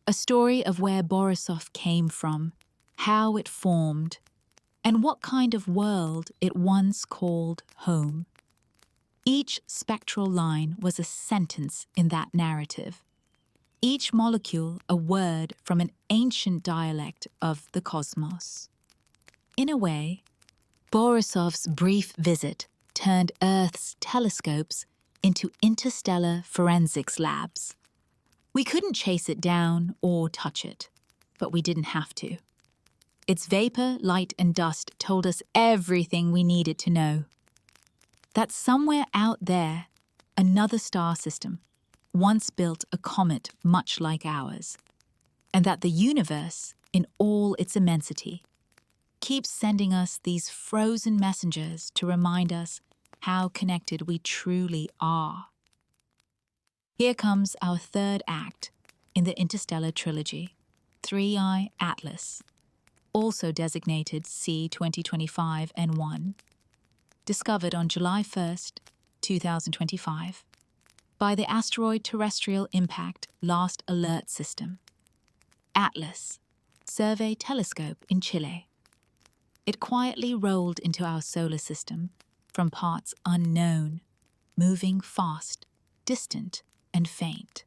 Speaker 1: A story of where Borisov came from, how it formed, and what kind of world it once called home. Each spectral line was a sentence in that narrative. Each molecule a word from an ancient dialect of the cosmos. In a way, Borisov's brief visit turned Earth's telescopes into interstellar forensics labs. We couldn't chase it down or touch it, but we didn't have to. Its vapor, light, and dust told us everything we needed to know. That somewhere out there, another star system once built a comet much like ours, and that the universe, in all its immensity, keeps sending us these frozen messengers to remind us how connected we truly are. Here comes our third act in the Interstellar trilogy, 3IATLAS, also designated C2025N1, discovered on July 1st, 2025, by the Asteroid Terrestrial Impact Last Alert System. ATLAS, survey telescope in Chile. It quietly rolled into our solar system from parts unknown, moving fast, distant, and faint.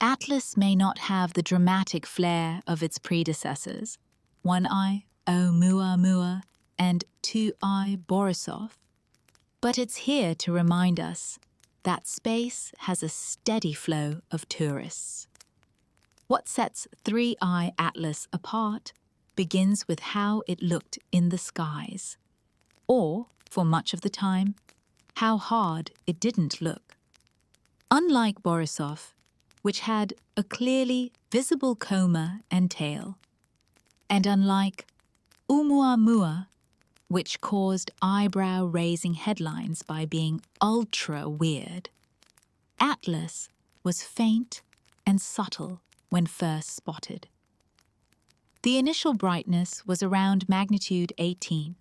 Speaker 1: Atlas may not have the dramatic flair of its predecessors, 1I, Oumuamua, and 2I, Borisov, but it's here to remind us that space has a steady flow of tourists. What sets 3IATLAS apart begins with how it looked in the skies, or, for much of the time, how hard it didn't look. Unlike Borisov, which had a clearly visible coma and tail, and unlike Oumuamua, which caused eyebrow-raising headlines by being ultra-weird, Atlas was faint and subtle when first spotted. The initial brightness was around magnitude 18,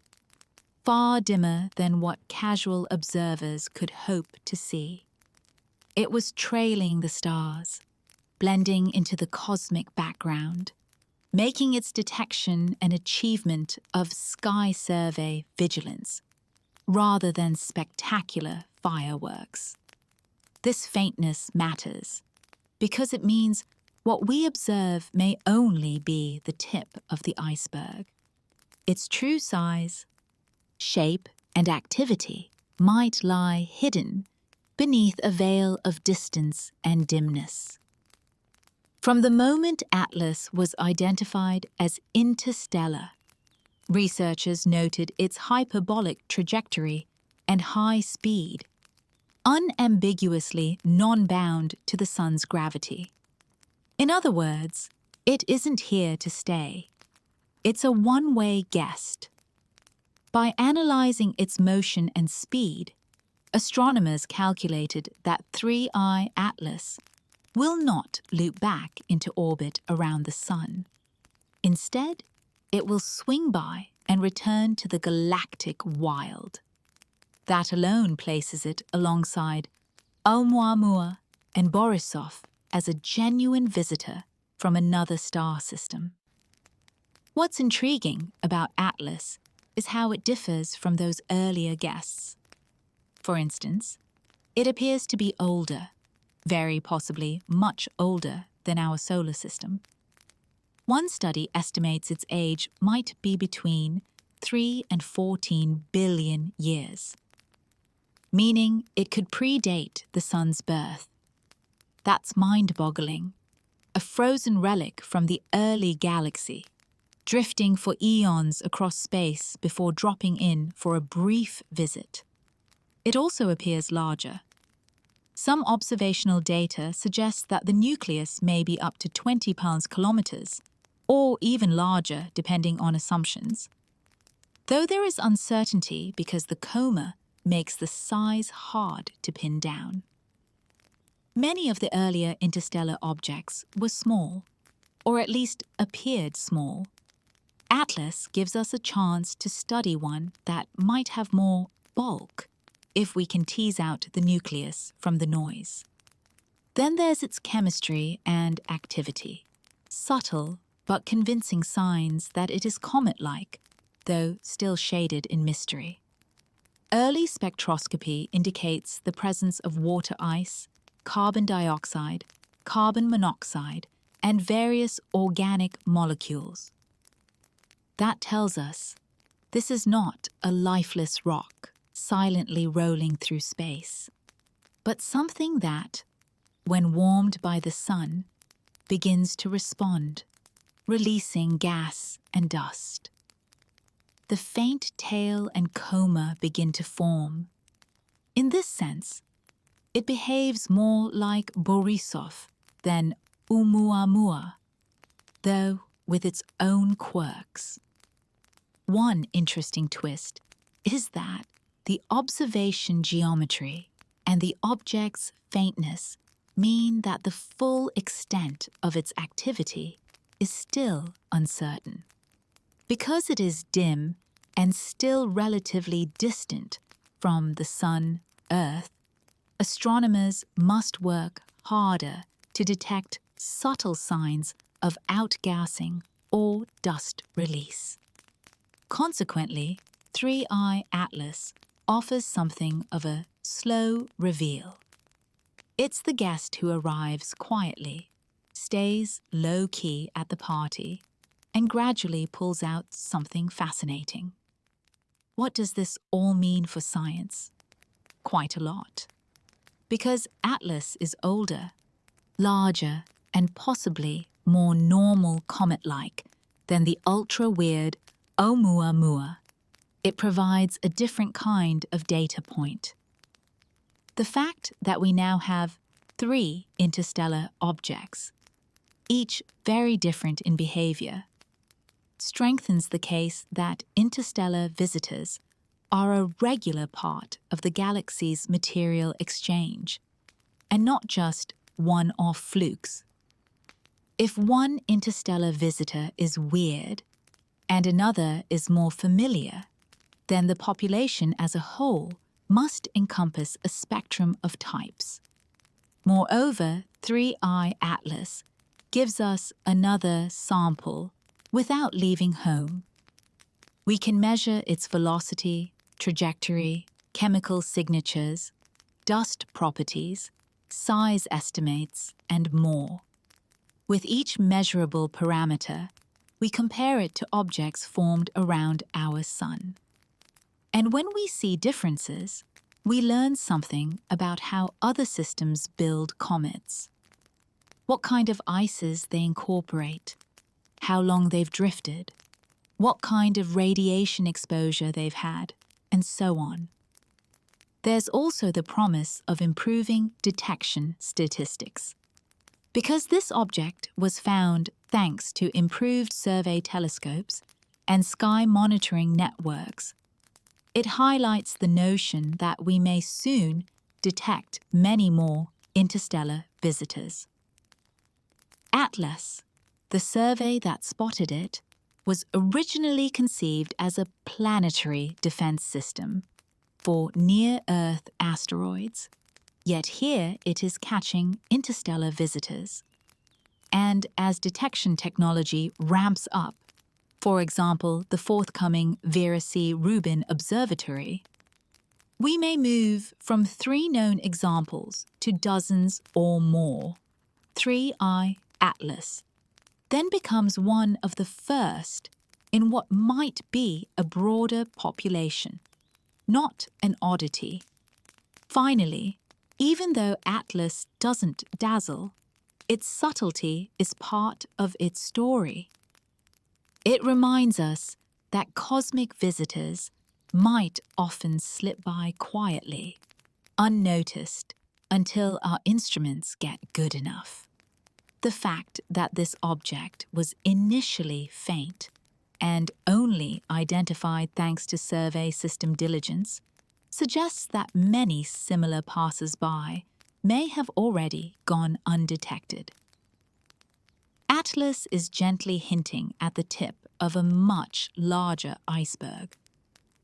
Speaker 1: far dimmer than what casual observers could hope to see. It was trailing the stars, blending into the cosmic background, making its detection an achievement of sky survey vigilance, rather than spectacular fireworks. This faintness matters, because it means what we observe may only be the tip of the iceberg. Its true size, shape, and activity might lie hidden beneath a veil of distance and dimness. From the moment Atlas was identified as interstellar, researchers noted its hyperbolic trajectory and high speed, unambiguously non-bound to the sun's gravity. In other words, it isn't here to stay. It's a one-way guest. By analyzing its motion and speed, astronomers calculated that 3IATLAS will not loop back into orbit around the sun. Instead, it will swing by and return to the galactic wild. That alone places it alongside Oumuamua and Borisov as a genuine visitor from another star system. What's intriguing about Atlas is how it differs from those earlier guests. For instance, it appears to be older, very possibly much older than our solar system. One study estimates its age might be between 3 and 14 billion years, meaning it could predate the sun's birth. That's mind-boggling, a frozen relic from the early galaxy, drifting for eons across space before dropping in for a brief visit. It also appears larger. Some observational data suggests that the nucleus may be up to 20 kilometers, or even larger depending on assumptions. Though there is uncertainty because the coma makes the size hard to pin down. Many of the earlier interstellar objects were small, or at least appeared small. Atlas gives us a chance to study one that might have more bulk if we can tease out the nucleus from the noise. Then there's its chemistry and activity, subtle but convincing signs that it is comet-like, though still shaded in mystery. Early spectroscopy indicates the presence of water ice, carbon dioxide, carbon monoxide, and various organic molecules. That tells us this is not a lifeless rock silently rolling through space, but something that, when warmed by the sun, begins to respond, releasing gas and dust. The faint tail and coma begin to form. In this sense, it behaves more like Borisov than Oumuamua, though with its own quirks. One interesting twist is that the observation geometry and the object's faintness mean that the full extent of its activity is still uncertain. Because it is dim and still relatively distant from the sun, Earth, astronomers must work harder to detect subtle signs of outgassing or dust release. Consequently, 3IATLAS offers something of a slow reveal. It's the guest who arrives quietly, stays low-key at the party, and gradually pulls out something fascinating. What does this all mean for science? Quite a lot. Because Atlas is older, larger, and possibly more normal comet-like than the ultra-weird Oumuamua, it provides a different kind of data point. The fact that we now have 3 interstellar objects, each very different in behavior, strengthens the case that interstellar visitors are a regular part of the galaxy's material exchange, and not just one-off flukes. If one interstellar visitor is weird and another is more familiar, then the population as a whole must encompass a spectrum of types. Moreover, 3IATLAS gives us another sample without leaving home. We can measure its velocity, trajectory, chemical signatures, dust properties, size estimates, and more. With each measurable parameter, we compare it to objects formed around our Sun. And when we see differences, we learn something about how other systems build comets. What kind of ices they incorporate, how long they've drifted, what kind of radiation exposure they've had, and so on. There's also the promise of improving detection statistics. Because this object was found thanks to improved survey telescopes and sky monitoring networks, it highlights the notion that we may soon detect many more interstellar visitors. ATLAS, the survey that spotted it, was originally conceived as a planetary defense system for near-Earth asteroids, yet here it is catching interstellar visitors. And as detection technology ramps up, for example, the forthcoming Vera C. Rubin Observatory, we may move from 3 known examples to dozens or more. 3IATLAS then becomes one of the first in what might be a broader population, not an oddity. Finally, even though Atlas doesn't dazzle, its subtlety is part of its story. It reminds us that cosmic visitors might often slip by quietly, unnoticed, until our instruments get good enough. The fact that this object was initially faint and only identified thanks to survey system diligence suggests that many similar passers-by may have already gone undetected. Atlas is gently hinting at the tip of a much larger iceberg.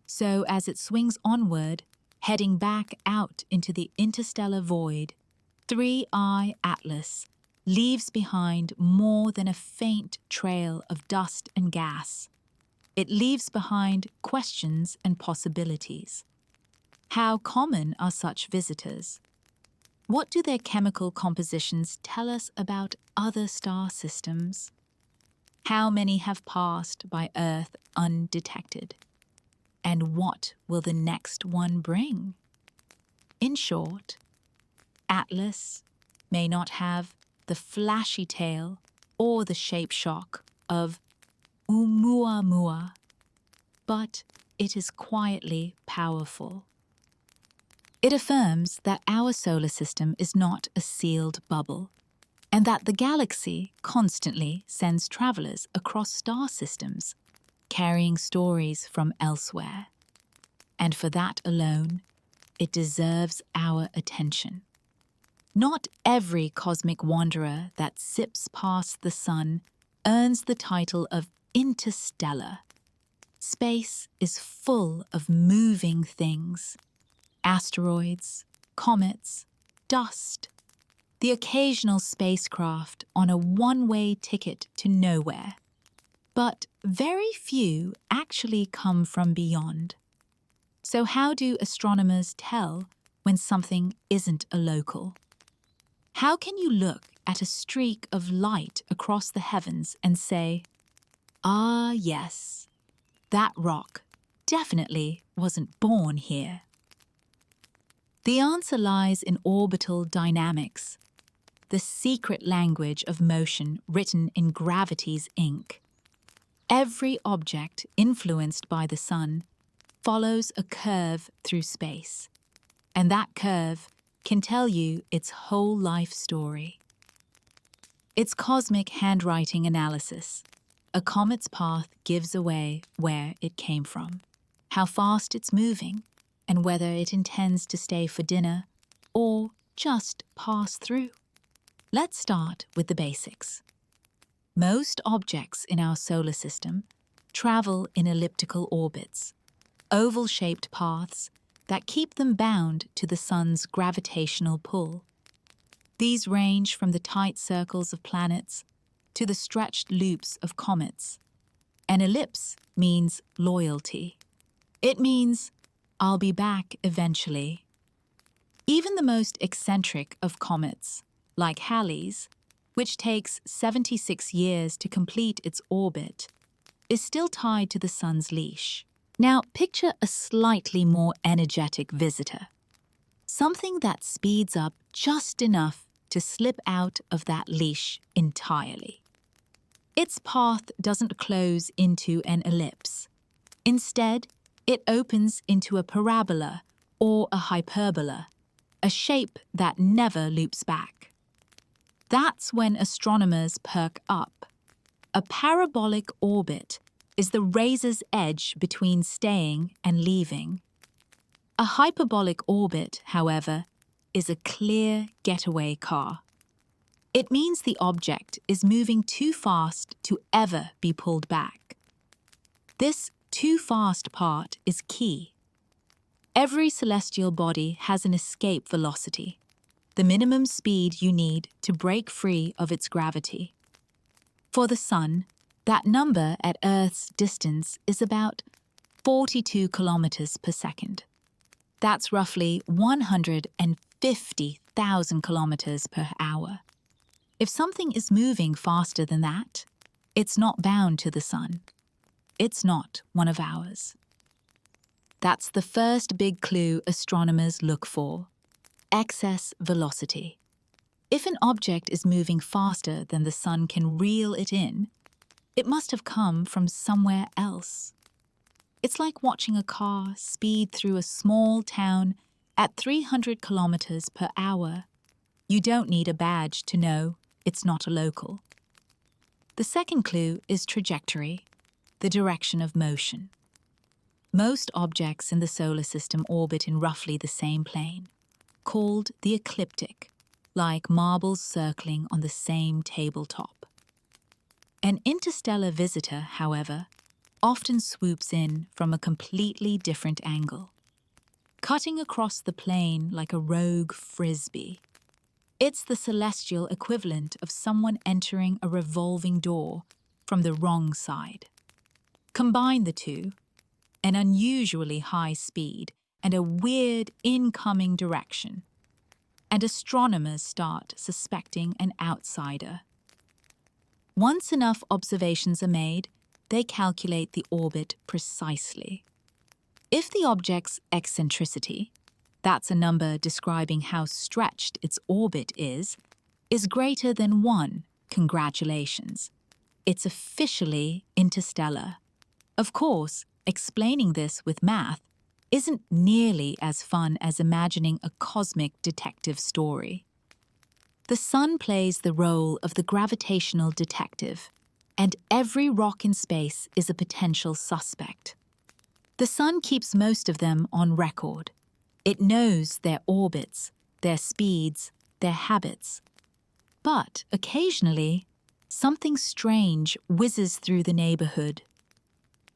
Speaker 1: So as it swings onward, heading back out into the interstellar void, 3IATLAS leaves behind more than a faint trail of dust and gas. It leaves behind questions and possibilities. How common are such visitors? What do their chemical compositions tell us about other star systems? How many have passed by Earth undetected? And what will the next one bring? In short, Atlas may not have the flashy tail or the shape shock of Oumuamua, but it is quietly powerful. It affirms that our solar system is not a sealed bubble, and that the galaxy constantly sends travelers across star systems, carrying stories from elsewhere. And for that alone, it deserves our attention. Not every cosmic wanderer that zips past the sun earns the title of interstellar. Space is full of moving things. Asteroids, comets, dust, the occasional spacecraft on a one-way ticket to nowhere. But very few actually come from beyond. So how do astronomers tell when something isn't a local? How can you look at a streak of light across the heavens and say, "Ah, yes, that rock definitely wasn't born here"? The answer lies in orbital dynamics, the secret language of motion written in gravity's ink. Every object influenced by the sun follows a curve through space, and that curve can tell you its whole life story. It's cosmic handwriting analysis. A comet's path gives away where it came from, how fast it's moving, and whether it intends to stay for dinner or just pass through. Let's start with the basics. Most objects in our solar system travel in elliptical orbits, oval-shaped paths that keep them bound to the sun's gravitational pull. These range from the tight circles of planets to the stretched loops of comets. An ellipse means loyalty. It means, "I'll be back eventually." Even the most eccentric of comets, like Halley's, which takes 76 years to complete its orbit, is still tied to the sun's leash. Now, picture a slightly more energetic visitor, something that speeds up just enough to slip out of that leash entirely. Its path doesn't close into an ellipse. Instead, it opens into a parabola or a hyperbola, a shape that never loops back. That's when astronomers perk up. A parabolic orbit is the razor's edge between staying and leaving. A hyperbolic orbit, however, is a clear getaway car. It means the object is moving too fast to ever be pulled back. This too fast part is key. Every celestial body has an escape velocity, the minimum speed you need to break free of its gravity. For the sun, that number at Earth's distance is about 42 kilometers per second. That's roughly 150,000 kilometers per hour. If something is moving faster than that, it's not bound to the sun. It's not one of ours. That's the first big clue astronomers look for: excess velocity. If an object is moving faster than the sun can reel it in, it must have come from somewhere else. It's like watching a car speed through a small town at 300 kilometers per hour. You don't need a badge to know it's not a local. The second clue is trajectory, the direction of motion. Most objects in the solar system orbit in roughly the same plane, called the ecliptic, like marbles circling on the same tabletop. An interstellar visitor, however, often swoops in from a completely different angle, cutting across the plane like a rogue frisbee. It's the celestial equivalent of someone entering a revolving door from the wrong side. Combine the two, an unusually high speed and a weird incoming direction, and astronomers start suspecting an outsider. Once enough observations are made, they calculate the orbit precisely. If the object's eccentricity, that's a number describing how stretched its orbit is greater than 1, congratulations. It's officially interstellar. Of course, explaining this with math isn't nearly as fun as imagining a cosmic detective story. The sun plays the role of the gravitational detective, and every rock in space is a potential suspect. The sun keeps most of them on record. It knows their orbits, their speeds, their habits. But occasionally, something strange whizzes through the neighborhood.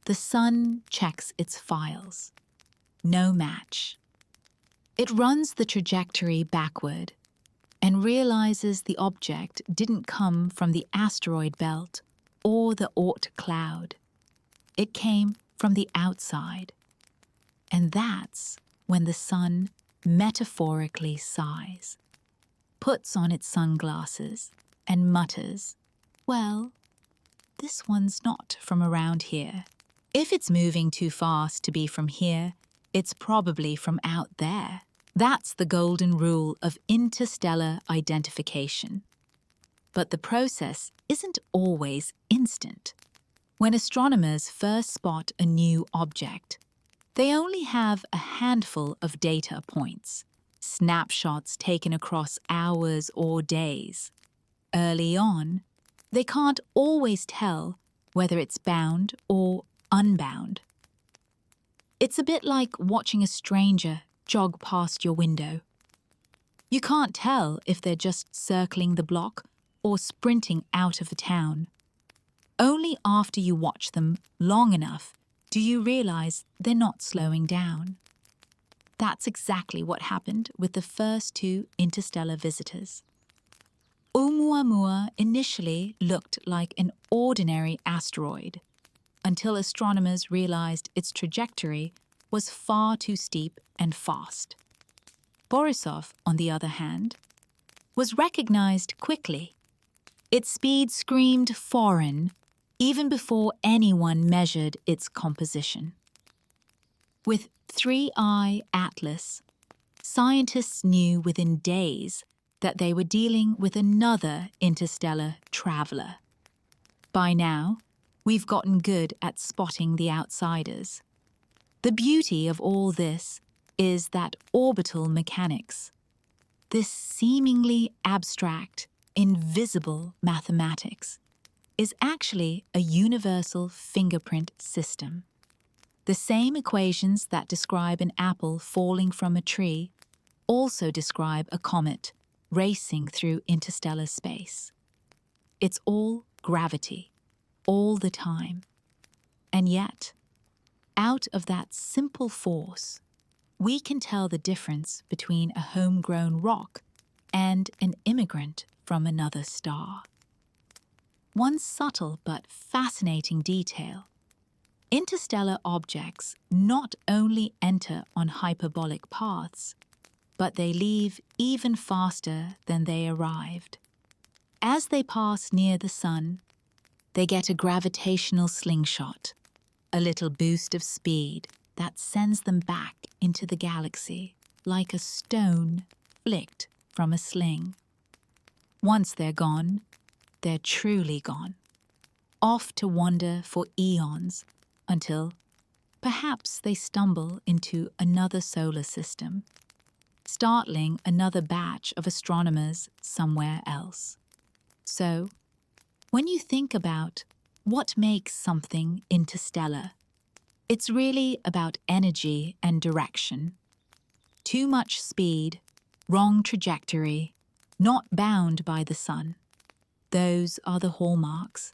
Speaker 1: The sun checks its files. No match. It runs the trajectory backward and realizes the object didn't come from the asteroid belt or the Oort cloud. It came from the outside. And that's when the sun metaphorically sighs, puts on its sunglasses, and mutters, "Well, this one's not from around here. If it's moving too fast to be from here, it's probably from out there." That's the golden rule of interstellar identification. But the process isn't always instant. When astronomers first spot a new object, they only have a handful of data points, snapshots taken across hours or days. Early on, they can't always tell whether it's bound or unbound. It's a bit like watching a stranger jog past your window. You can't tell if they're just circling the block or sprinting out of the town. Only after you watch them long enough do you realize they're not slowing down. That's exactly what happened with the first two interstellar visitors. Oumuamua initially looked like an ordinary asteroid, until astronomers realized its trajectory was far too steep and fast. Borisov, on the other hand, was recognized quickly. Its speed screamed foreign even before anyone measured its composition. With 3IATLAS, scientists knew within days that they were dealing with another interstellar traveler. By now, we've gotten good at spotting the outsiders. The beauty of all this is that orbital mechanics, this seemingly abstract, invisible mathematics, is actually a universal fingerprint system. The same equations that describe an apple falling from a tree also describe a comet racing through interstellar space. It's all gravity, all the time. And yet, out of that simple force, we can tell the difference between a homegrown rock and an immigrant from another star. One subtle but fascinating detail: interstellar objects not only enter on hyperbolic paths, but they leave even faster than they arrived. As they pass near the sun, they get a gravitational slingshot, a little boost of speed that sends them back into the galaxy like a stone flicked from a sling. Once they're gone, they're truly gone, off to wander for eons until perhaps they stumble into another solar system, startling another batch of astronomers somewhere else. So, when you think about what makes something interstellar, it's really about energy and direction. Too much speed, wrong trajectory, not bound by the sun. Those are the hallmarks.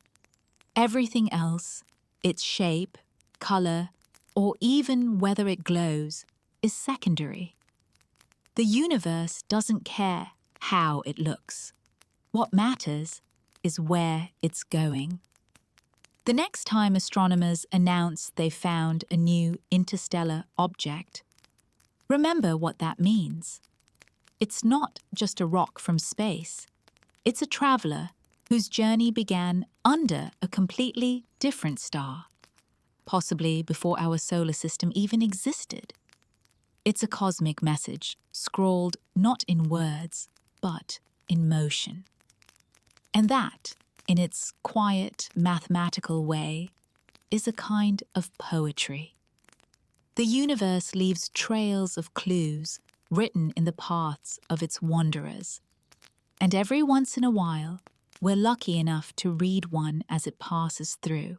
Speaker 1: Everything else, its shape, color, or even whether it glows, is secondary. The universe doesn't care how it looks. What matters is where it's going. The next time astronomers announce they found a new interstellar object, remember what that means. It's not just a rock from space. It's a traveler whose journey began under a completely different star, possibly before our solar system even existed. It's a cosmic message, scrawled not in words, but in motion. And that, in its quiet, mathematical way, is a kind of poetry. The universe leaves trails of clues written in the paths of its wanderers, and every once in a while, we're lucky enough to read one as it passes through,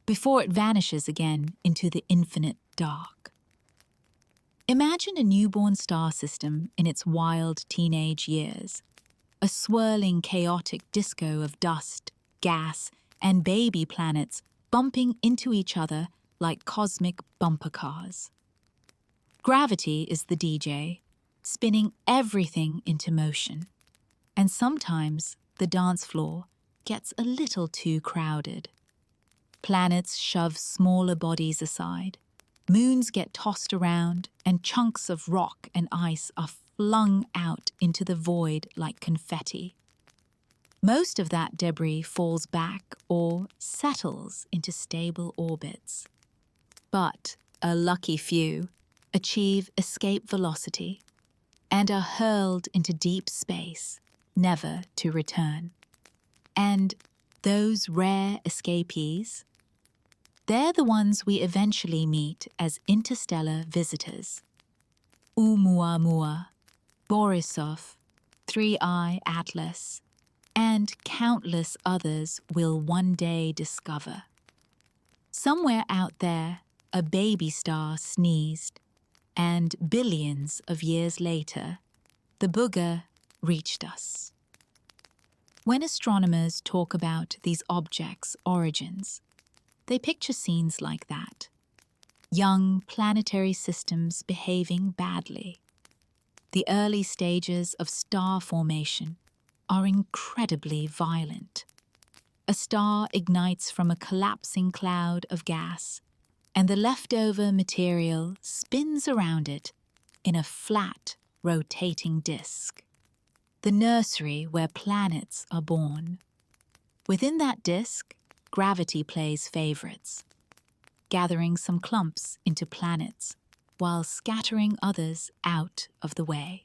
Speaker 1: before it vanishes again into the infinite dark. Imagine a newborn star system in its wild teenage years, a swirling, chaotic disco of dust, gas, and baby planets bumping into each other like cosmic bumper cars. Gravity is the DJ, spinning everything into motion, and sometimes the dance floor gets a little too crowded. Planets shove smaller bodies aside, moons get tossed around, and chunks of rock and ice are flung out into the void like confetti. Most of that debris falls back or settles into stable orbits. But a lucky few achieve escape velocity and are hurled into deep space, never to return. And those rare escapees, they're the ones we eventually meet as interstellar visitors. Oumuamua, Borisov, 3IATLAS, and countless others we'll one day discover. Somewhere out there, a baby star sneezed, and billions of years later, the booger reached us. When astronomers talk about these objects' origins, they picture scenes like that. Young planetary systems behaving badly. The early stages of star formation are incredibly violent. A star ignites from a collapsing cloud of gas, and the leftover material spins around it in a flat, rotating disk. The nursery where planets are born. Within that disk, gravity plays favorites, gathering some clumps into planets while scattering others out of the way.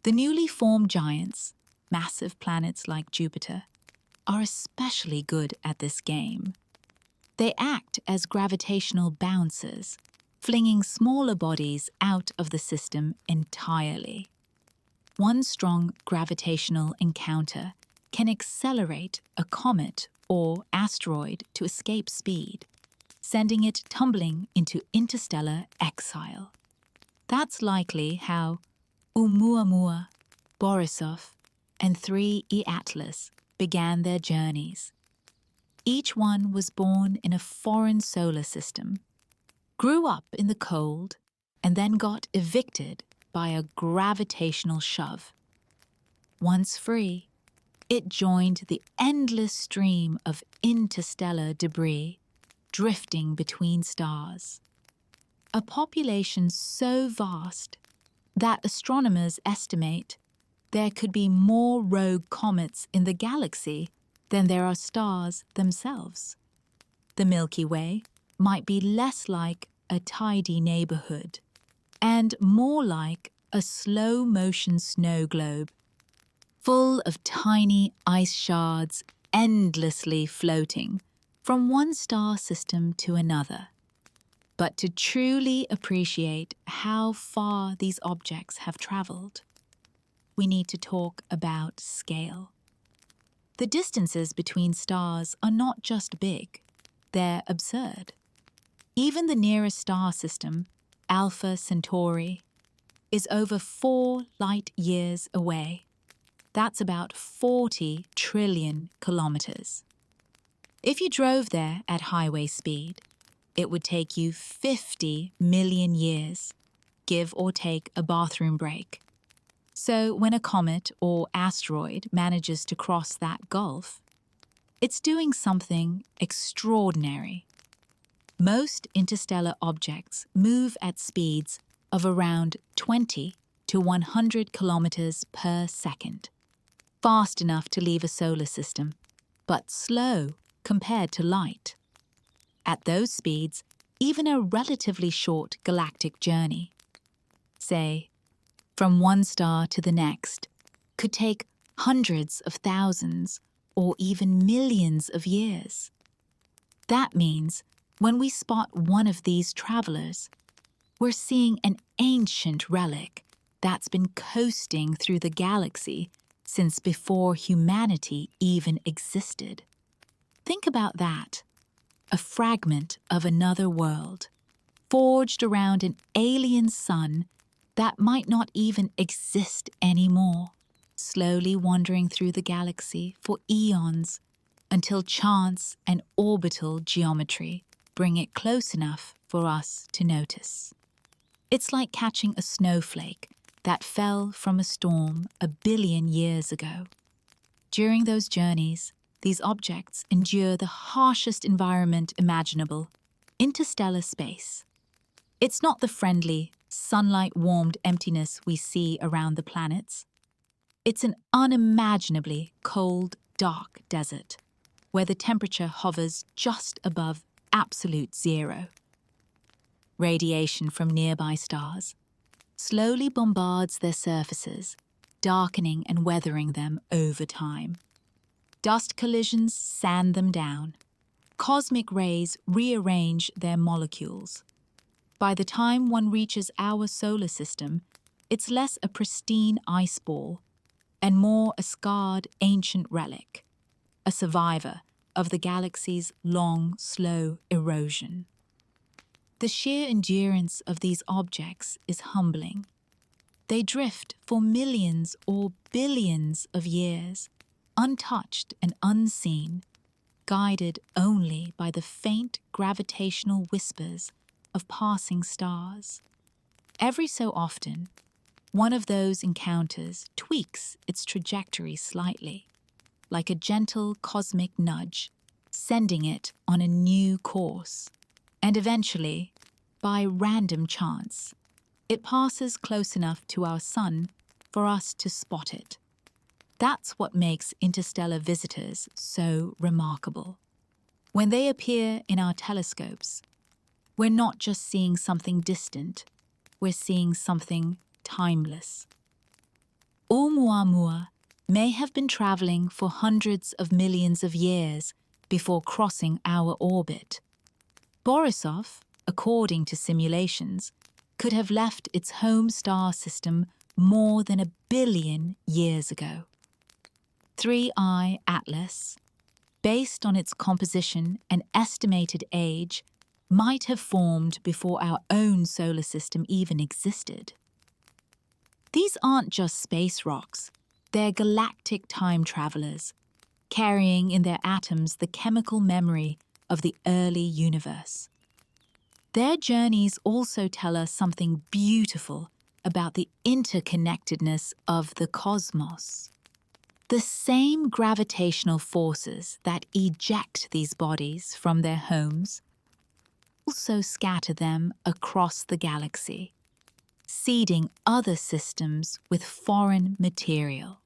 Speaker 1: The newly formed giants, massive planets like Jupiter, are especially good at this game. They act as gravitational bouncers, flinging smaller bodies out of the system entirely. One strong gravitational encounter can accelerate a comet or asteroid to escape speed, sending it tumbling into interstellar exile. That's likely how Oumuamua, Borisov, and 3IATLAS began their journeys. Each one was born in a foreign solar system, grew up in the cold, and then got evicted by a gravitational shove. Once free, it joined the endless stream of interstellar debris drifting between stars. A population so vast that astronomers estimate there could be more rogue comets in the galaxy than there are stars themselves. The Milky Way might be less like a tidy neighborhood and more like a slow-motion snow globe, full of tiny ice shards endlessly floating from one star system to another. But to truly appreciate how far these objects have traveled, we need to talk about scale. The distances between stars are not just big, they're absurd. Even the nearest star system, Alpha Centauri, is over 4 light years away. That's about 40 trillion kilometers. If you drove there at highway speed, it would take you 50 million years, give or take a bathroom break. So when a comet or asteroid manages to cross that gulf, it's doing something extraordinary. Most interstellar objects move at speeds of around 20 to 100 kilometers per second. Fast enough to leave a solar system, but slow compared to light. At those speeds, even a relatively short galactic journey, say, from one star to the next, could take hundreds of thousands or even millions of years. That means when we spot one of these travelers, we're seeing an ancient relic that's been coasting through the galaxy since before humanity even existed. Think about that. A fragment of another world, forged around an alien sun that might not even exist anymore, slowly wandering through the galaxy for eons until chance and orbital geometry bring it close enough for us to notice. It's like catching a snowflake that fell from a storm a billion years ago. During those journeys, these objects endure the harshest environment imaginable, interstellar space. It's not the friendly, sunlight-warmed emptiness we see around the planets. It's an unimaginably cold, dark desert, where the temperature hovers just above absolute zero. Radiation from nearby stars slowly bombards their surfaces, darkening and weathering them over time. Dust collisions sand them down. Cosmic rays rearrange their molecules. By the time one reaches our solar system, it's less a pristine ice ball and more a scarred ancient relic, a survivor of the galaxy's long, slow erosion. The sheer endurance of these objects is humbling. They drift for millions or billions of years, untouched and unseen, guided only by the faint gravitational whispers of passing stars. Every so often, one of those encounters tweaks its trajectory slightly, like a gentle cosmic nudge, sending it on a new course. And eventually, by random chance, it passes close enough to our sun for us to spot it. That's what makes interstellar visitors so remarkable. When they appear in our telescopes, we're not just seeing something distant, we're seeing something timeless. Oumuamua may have been traveling for hundreds of millions of years before crossing our orbit. Borisov, according to simulations, could have left its home star system more than 1 billion years ago. 3IATLAS, based on its composition and estimated age, might have formed before our own solar system even existed. These aren't just space rocks, they're galactic time travelers, carrying in their atoms the chemical memory of the early universe. Their journeys also tell us something beautiful about the interconnectedness of the cosmos. The same gravitational forces that eject these bodies from their homes also scatter them across the galaxy, seeding other systems with foreign material.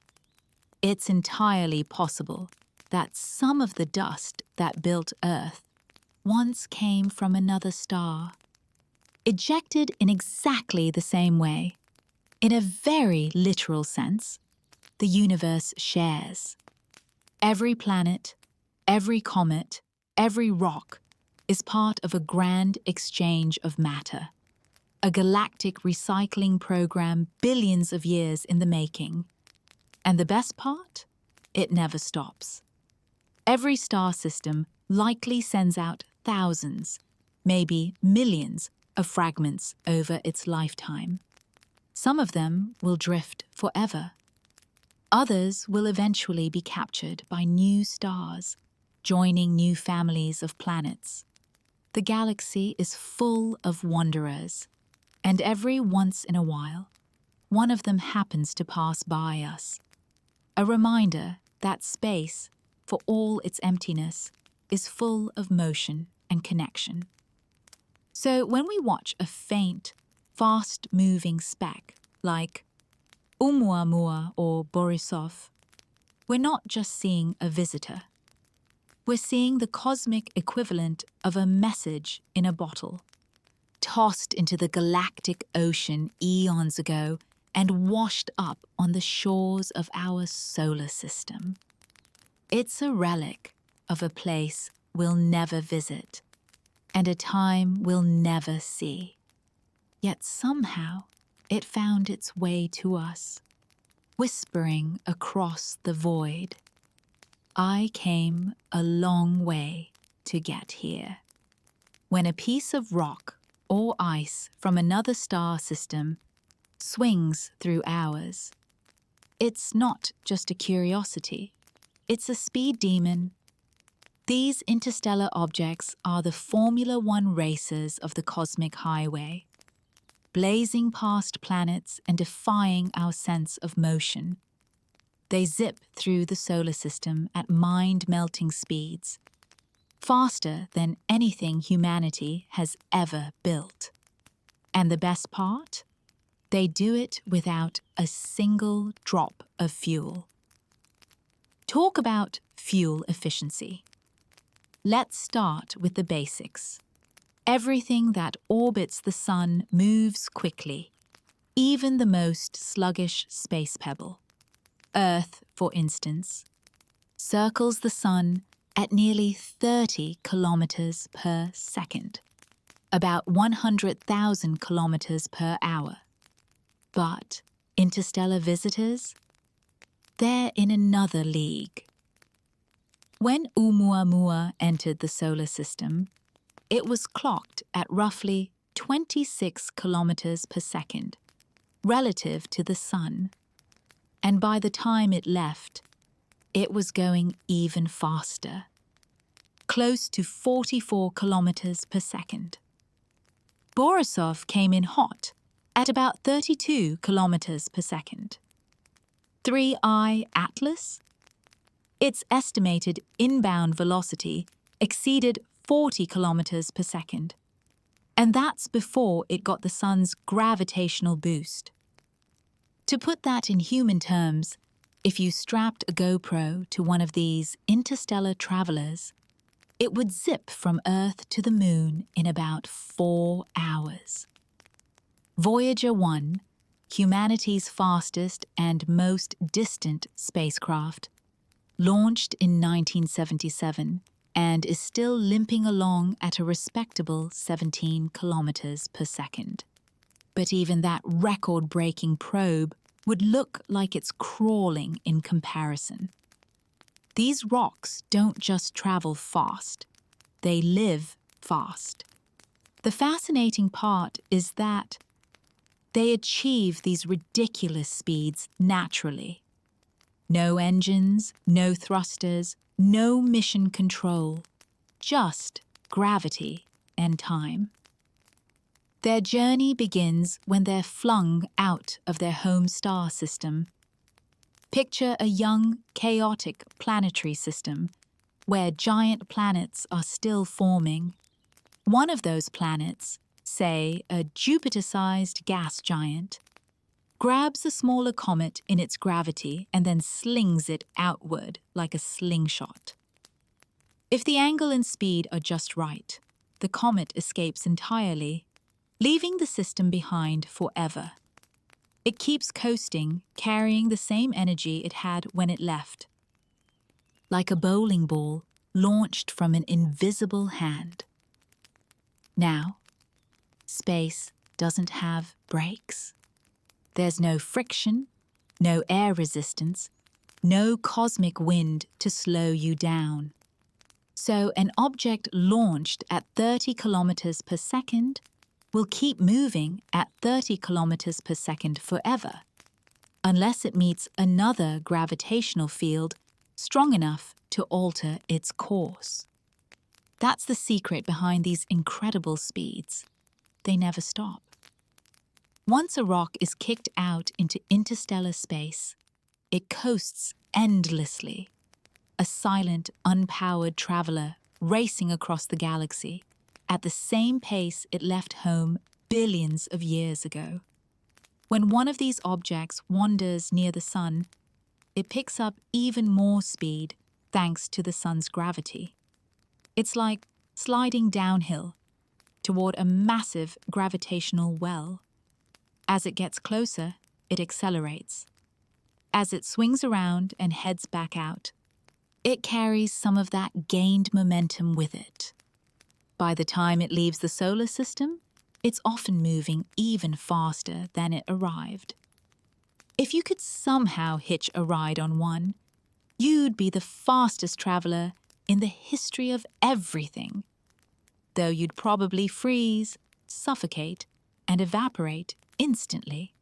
Speaker 1: It's entirely possible that some of the dust that built Earth once came from another star, ejected in exactly the same way. In a very literal sense, the universe shares. Every planet, every comet, every rock is part of a grand exchange of matter, a galactic recycling program billions of years in the making. And the best part? It never stops. Every star system likely sends out thousands, maybe millions, of fragments over its lifetime. Some of them will drift forever. Others will eventually be captured by new stars, joining new families of planets. The galaxy is full of wanderers, and every once in a while, one of them happens to pass by us. A reminder that space, for all its emptiness, is full of motion and connection. So when we watch a faint, fast-moving speck like Oumuamua or Borisov, we're not just seeing a visitor. We're seeing the cosmic equivalent of a message in a bottle, tossed into the galactic ocean eons ago and washed up on the shores of our solar system. It's a relic of a place we'll never visit and a time we'll never see. Yet somehow it found its way to us, whispering across the void. I came a long way to get here. When a piece of rock or ice from another star system swings through ours, it's not just a curiosity, it's a speed demon. These interstellar objects are the Formula One racers of the cosmic highway, blazing past planets and defying our sense of motion. They zip through the solar system at mind-melting speeds, faster than anything humanity has ever built. And the best part? They do it without a single drop of fuel. Talk about fuel efficiency. Let's start with the basics. Everything that orbits the sun moves quickly, even the most sluggish space pebble. Earth, for instance, circles the sun at nearly 30 kilometers per second, about 100,000 kilometers per hour. But interstellar visitors? They're in another league. When Oumuamua entered the solar system, it was clocked at roughly 26 kilometers per second, relative to the sun. And by the time it left, it was going even faster, close to 44 kilometers per second. Borisov came in hot at about 32 kilometers per second. 3IATLAS? Its estimated inbound velocity exceeded 40 kilometers per second. And that's before it got the sun's gravitational boost. To put that in human terms, if you strapped a GoPro to one of these interstellar travelers, it would zip from Earth to the Moon in about 4 hours. Voyager 1, humanity's fastest and most distant spacecraft, launched in 1977 and is still limping along at a respectable 17 kilometers per second. But even that record-breaking probe would look like it's crawling in comparison. These rocks don't just travel fast, they live fast. The fascinating part is that they achieve these ridiculous speeds naturally. No engines, no thrusters, no mission control, just gravity and time. Their journey begins when they're flung out of their home star system. Picture a young, chaotic planetary system where giant planets are still forming. One of those planets, say a Jupiter-sized gas giant, grabs a smaller comet in its gravity and then slings it outward like a slingshot. If the angle and speed are just right, the comet escapes entirely, leaving the system behind forever. It keeps coasting, carrying the same energy it had when it left, like a bowling ball launched from an invisible hand. Now, space doesn't have brakes. There's no friction, no air resistance, no cosmic wind to slow you down. So an object launched at 30 kilometers per second will keep moving at 30 kilometers per second forever, unless it meets another gravitational field strong enough to alter its course. That's the secret behind these incredible speeds. They never stop. Once a rock is kicked out into interstellar space, it coasts endlessly, a silent, unpowered traveler racing across the galaxy at the same pace it left home billions of years ago. When one of these objects wanders near the sun, it picks up even more speed thanks to the sun's gravity. It's like sliding downhill toward a massive gravitational well. As it gets closer, it accelerates. As it swings around and heads back out, it carries some of that gained momentum with it. By the time it leaves the solar system, it's often moving even faster than it arrived. If you could somehow hitch a ride on one, you'd be the fastest traveler in the history of everything, though you'd probably freeze, suffocate, and evaporate instantly.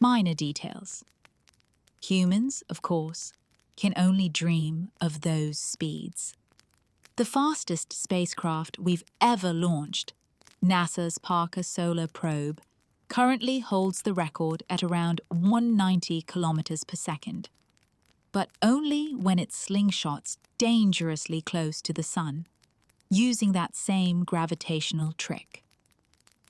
Speaker 1: Minor details. Humans, of course, can only dream of those speeds. The fastest spacecraft we've ever launched, NASA's Parker Solar Probe, currently holds the record at around 190 kilometers per second, but only when it slingshots dangerously close to the sun, using that same gravitational trick.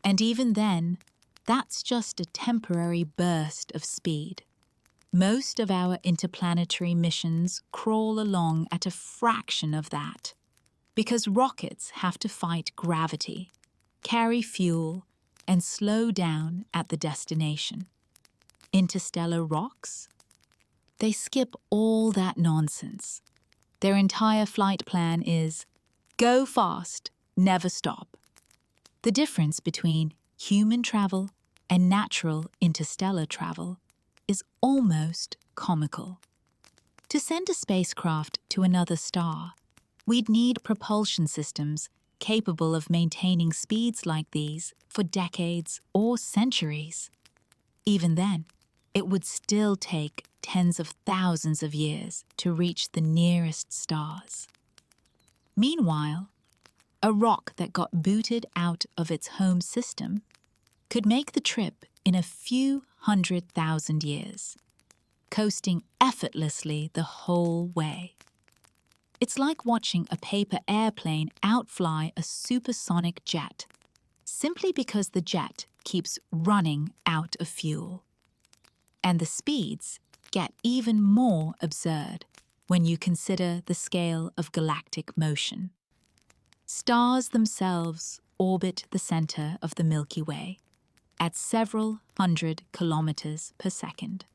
Speaker 1: And even then, that's just a temporary burst of speed. Most of our interplanetary missions crawl along at a fraction of that, because rockets have to fight gravity, carry fuel, and slow down at the destination. Interstellar rocks? They skip all that nonsense. Their entire flight plan is go fast, never stop. The difference between human travel and natural interstellar travel is almost comical. To send a spacecraft to another star, we'd need propulsion systems capable of maintaining speeds like these for decades or centuries. Even then, it would still take tens of thousands of years to reach the nearest stars. Meanwhile, a rock that got booted out of its home system could make the trip in a few 100,000 years, coasting effortlessly the whole way. It's like watching a paper airplane outfly a supersonic jet, simply because the jet keeps running out of fuel. And the speeds get even more absurd when you consider the scale of galactic motion. Stars themselves orbit the center of the Milky Way at several hundred kilometers per second.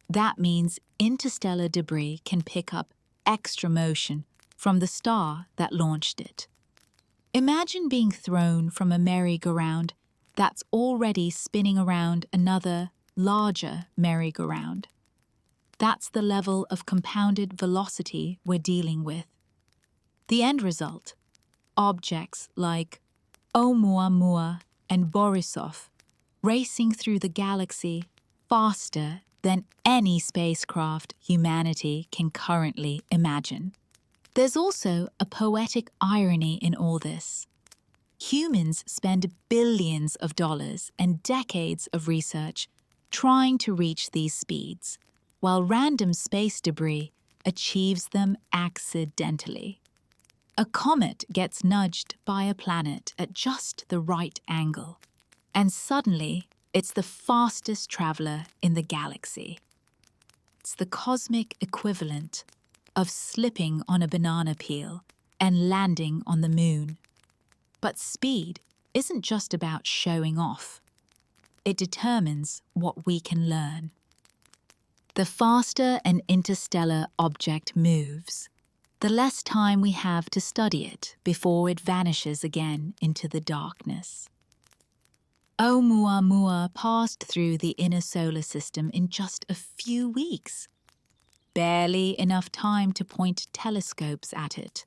Speaker 1: That means interstellar debris can pick up extra motion from the star that launched it. Imagine being thrown from a merry-go-round that's already spinning around another, larger merry-go-round. That's the level of compounded velocity we're dealing with. The end result, objects like Oumuamua and Borisov racing through the galaxy faster than any spacecraft humanity can currently imagine. There's also a poetic irony in all this. Humans spend billions of dollars and decades of research trying to reach these speeds, while random space debris achieves them accidentally. A comet gets nudged by a planet at just the right angle, and suddenly it's the fastest traveler in the galaxy. It's the cosmic equivalent of slipping on a banana peel and landing on the moon. But speed isn't just about showing off. It determines what we can learn. The faster an interstellar object moves, the less time we have to study it before it vanishes again into the darkness. Oumuamua passed through the inner solar system in just a few weeks. Barely enough time to point telescopes at it.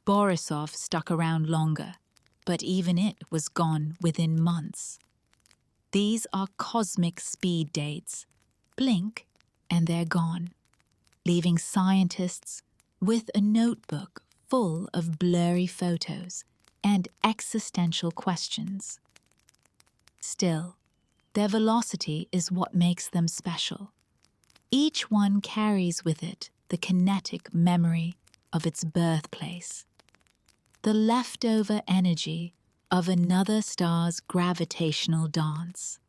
Speaker 1: Borisov stuck around longer, but even it was gone within months. These are cosmic speed dates. Blink, and they're gone, leaving scientists with a notebook full of blurry photos and existential questions. Still, their velocity is what makes them special. Each one carries with it the kinetic memory of its birthplace, the leftover energy of another star's gravitational dance.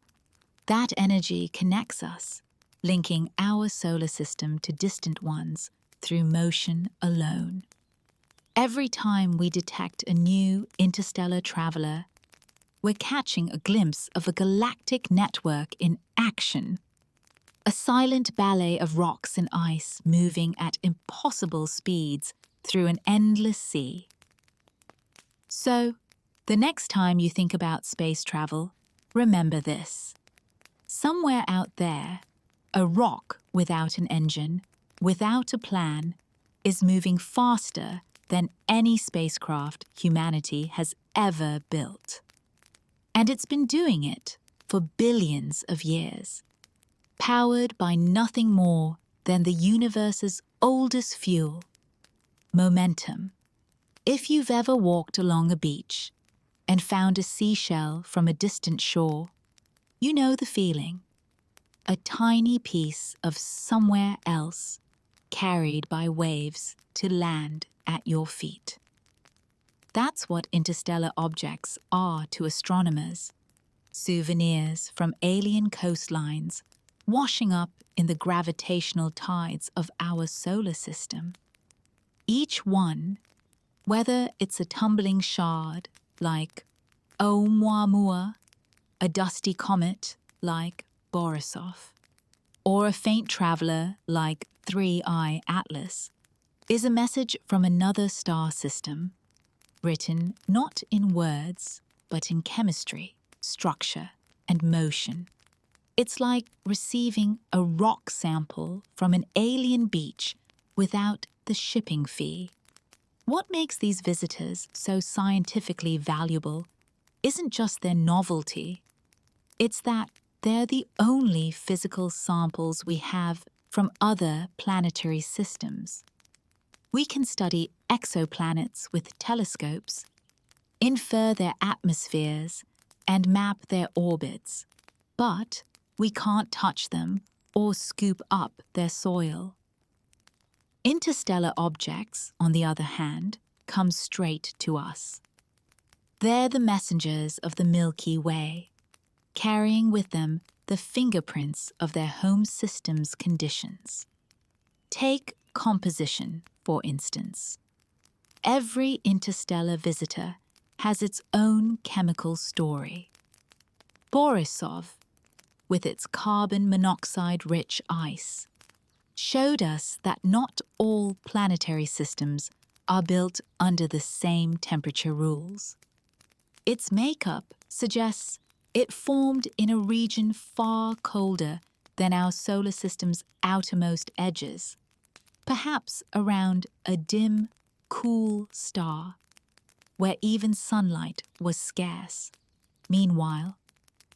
Speaker 1: That energy connects us, linking our solar system to distant ones through motion alone. Every time we detect a new interstellar traveler, we're catching a glimpse of a galactic network in action. A silent ballet of rocks and ice moving at impossible speeds through an endless sea. So, the next time you think about space travel, remember this. Somewhere out there, a rock without an engine, without a plan, is moving faster than any spacecraft humanity has ever built. And it's been doing it for billions of years, powered by nothing more than the universe's oldest fuel, momentum. If you've ever walked along a beach and found a seashell from a distant shore, You know the feeling. A tiny piece of somewhere else carried by waves to land at your feet. That's what interstellar objects are to astronomers. Souvenirs from alien coastlines washing up in the gravitational tides of our solar system. Each one, whether it's a tumbling shard like Oumuamua, a dusty comet like Borisov, or a faint traveler like 3IATLAS, is a message from another star system, written not in words, but in chemistry, structure, and motion. It's like receiving a rock sample from an alien beach without the shipping fee. What makes these visitors so scientifically valuable isn't just their novelty, it's that they're the only physical samples we have from other planetary systems. We can study exoplanets with telescopes, infer their atmospheres, and map their orbits, but we can't touch them or scoop up their soil. Interstellar objects, on the other hand, come straight to us. They're the messengers of the Milky Way, carrying with them the fingerprints of their home system's conditions. Take composition, for instance. Every interstellar visitor has its own chemical story. Borisov, with its carbon monoxide-rich ice, showed us that not all planetary systems are built under the same temperature rules. Its makeup suggests it formed in a region far colder than our solar system's outermost edges, perhaps around a dim, cool star, where even sunlight was scarce. Meanwhile,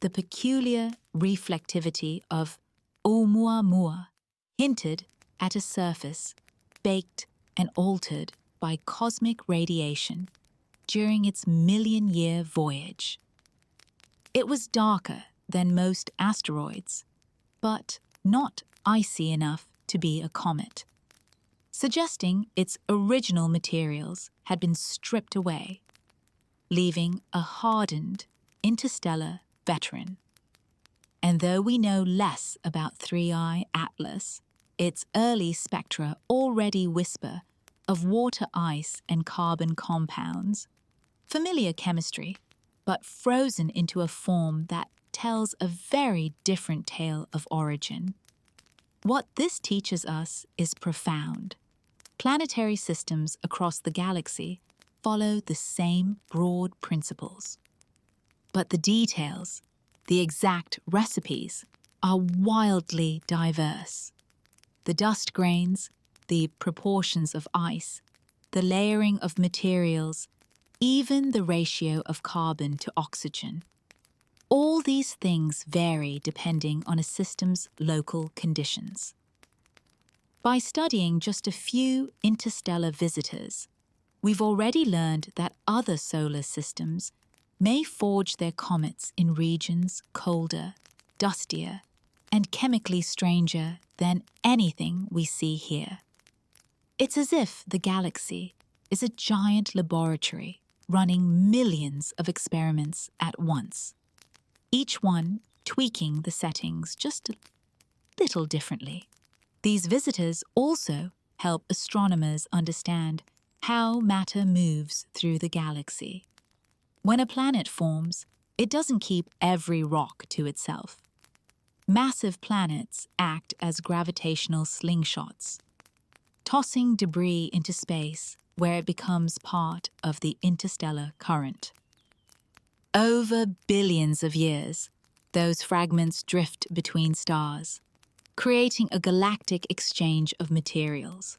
Speaker 1: the peculiar reflectivity of Oumuamua hinted at a surface baked and altered by cosmic radiation during its million-year voyage. It was darker than most asteroids, but not icy enough to be a comet, suggesting its original materials had been stripped away, leaving a hardened interstellar veteran. And though we know less about 3I-ATLAS, its early spectra already whisper of water ice and carbon compounds, familiar chemistry, but frozen into a form that tells a very different tale of origin. What this teaches us is profound. Planetary systems across the galaxy follow the same broad principles. But the details, the exact recipes, are wildly diverse. The dust grains, the proportions of ice, the layering of materials, even the ratio of carbon to oxygen. All these things vary depending on a system's local conditions. By studying just a few interstellar visitors, we've already learned that other solar systems may forge their comets in regions colder, dustier, and chemically stranger than anything we see here. It's as if the galaxy is a giant laboratory running millions of experiments at once, each one tweaking the settings just a little differently. These visitors also help astronomers understand how matter moves through the galaxy. When a planet forms, it doesn't keep every rock to itself. Massive planets act as gravitational slingshots, tossing debris into space where it becomes part of the interstellar current. Over billions of years, those fragments drift between stars, creating a galactic exchange of materials.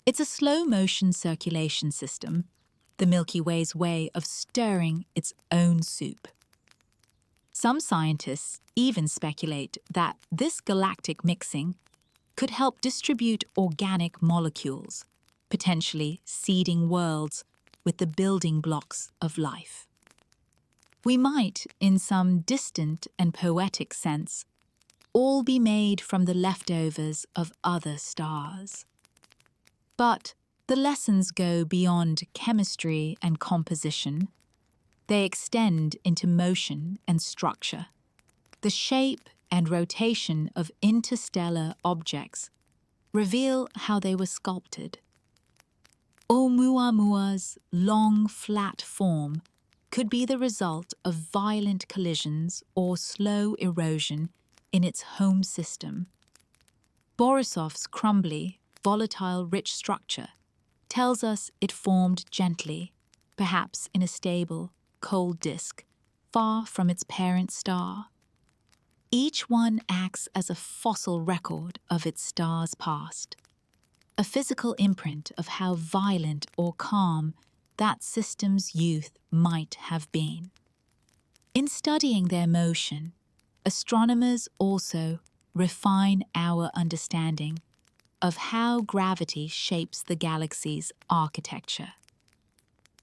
Speaker 1: It's a slow-motion circulation system, the Milky Way's way of stirring its own soup. Some scientists even speculate that this galactic mixing could help distribute organic molecules, potentially seeding worlds with the building blocks of life. We might, in some distant and poetic sense, all be made from the leftovers of other stars. But the lessons go beyond chemistry and composition. They extend into motion and structure. The shape and rotation of interstellar objects reveal how they were sculpted. Oumuamua's long, flat form could be the result of violent collisions or slow erosion in its home system. Borisov's crumbly, volatile, rich structure tells us it formed gently, perhaps in a stable, cold disk, far from its parent star. Each one acts as a fossil record of its star's past, a physical imprint of how violent or calm that system's youth might have been. In studying their motion, astronomers also refine our understanding of how gravity shapes the galaxy's architecture.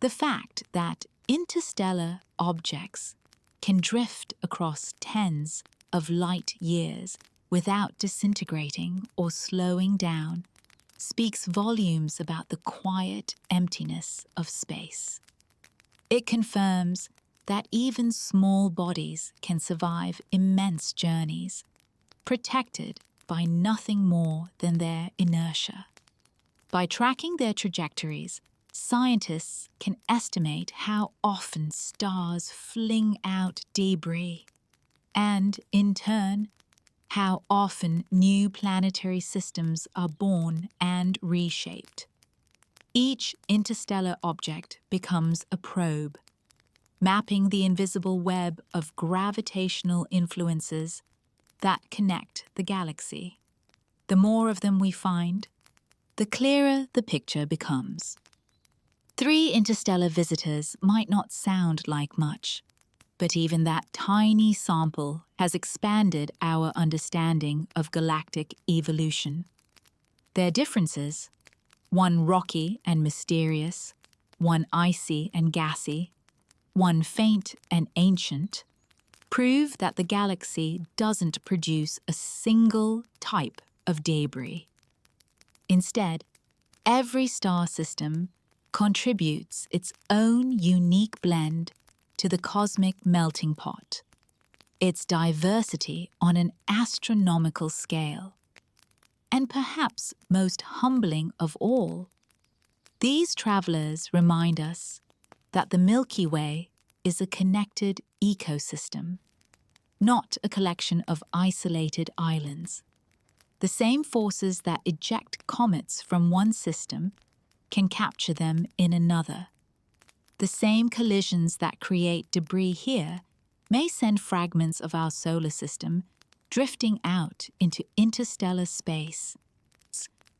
Speaker 1: The fact that interstellar objects can drift across tens of light years without disintegrating or slowing down speaks volumes about the quiet emptiness of space. It confirms that even small bodies can survive immense journeys, protected by nothing more than their inertia. By tracking their trajectories, scientists can estimate how often stars fling out debris, and, in turn, how often new planetary systems are born and reshaped. Each interstellar object becomes a probe, mapping the invisible web of gravitational influences that connect the galaxy. The more of them we find, the clearer the picture becomes. 3 interstellar visitors might not sound like much, but even that tiny sample has expanded our understanding of galactic evolution. Their differences, one rocky and mysterious, one icy and gassy, one faint and ancient, prove that the galaxy doesn't produce a single type of debris. Instead, every star system contributes its own unique blend to the cosmic melting pot, its diversity on an astronomical scale. And perhaps most humbling of all, these travelers remind us that the Milky Way is a connected ecosystem, not a collection of isolated islands. The same forces that eject comets from one system can capture them in another. The same collisions that create debris here may send fragments of our solar system drifting out into interstellar space,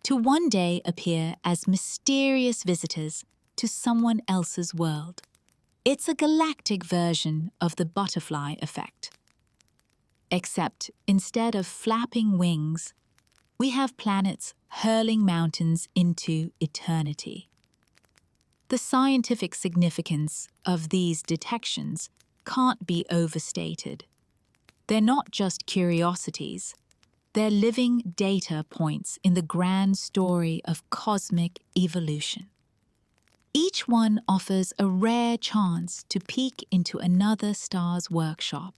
Speaker 1: to one day appear as mysterious visitors to someone else's world. It's a galactic version of the butterfly effect. Except instead of flapping wings, we have planets hurling mountains into eternity. The scientific significance of these detections can't be overstated. They're not just curiosities, they're living data points in the grand story of cosmic evolution. Each one offers a rare chance to peek into another star's workshop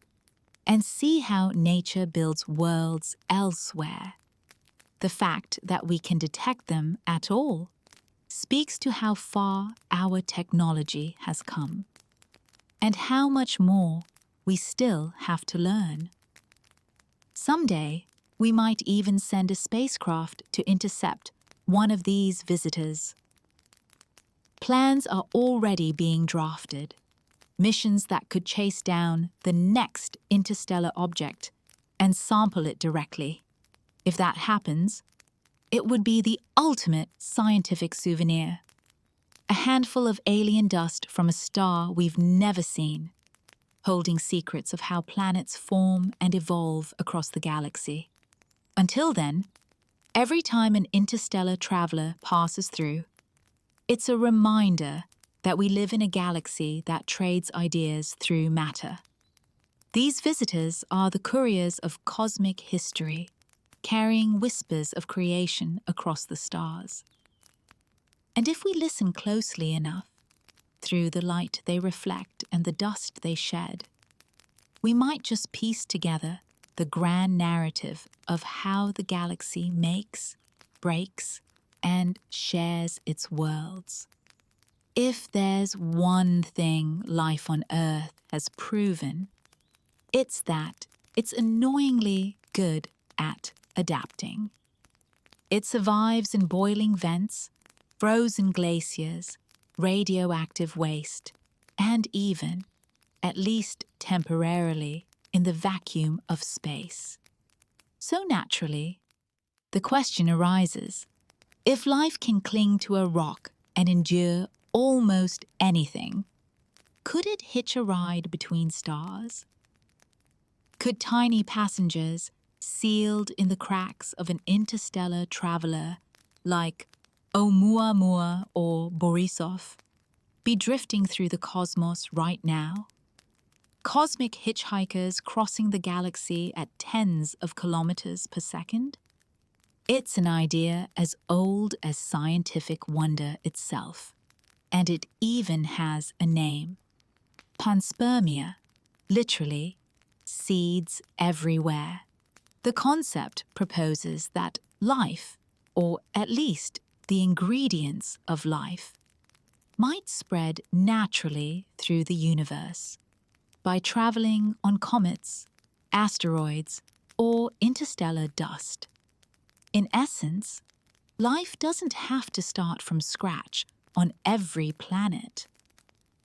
Speaker 1: and see how nature builds worlds elsewhere. The fact that we can detect them at all speaks to how far our technology has come, and how much more we still have to learn. Someday, we might even send a spacecraft to intercept one of these visitors. Plans are already being drafted, missions that could chase down the next interstellar object and sample it directly. If that happens, it would be the ultimate scientific souvenir. A handful of alien dust from a star we've never seen, holding secrets of how planets form and evolve across the galaxy. Until then, every time an interstellar traveler passes through, it's a reminder that we live in a galaxy that trades ideas through matter. These visitors are the couriers of cosmic history, carrying whispers of creation across the stars. And if we listen closely enough, through the light they reflect and the dust they shed, we might just piece together the grand narrative of how the galaxy makes, breaks, and shares its worlds. If there's one thing life on Earth has proven, it's that it's annoyingly good at adapting. It survives in boiling vents, frozen glaciers, radioactive waste, and even, at least temporarily, in the vacuum of space. So naturally, the question arises, if life can cling to a rock and endure almost anything, could it hitch a ride between stars? Could tiny passengers, sealed in the cracks of an interstellar traveler like Oumuamua or Borisov, be drifting through the cosmos right now? Cosmic hitchhikers crossing the galaxy at tens of kilometers per second? It's an idea as old as scientific wonder itself, and it even has a name. Panspermia, literally, seeds everywhere. The concept proposes that life, or at least the ingredients of life, might spread naturally through the universe by traveling on comets, asteroids, or interstellar dust. In essence, life doesn't have to start from scratch on every planet.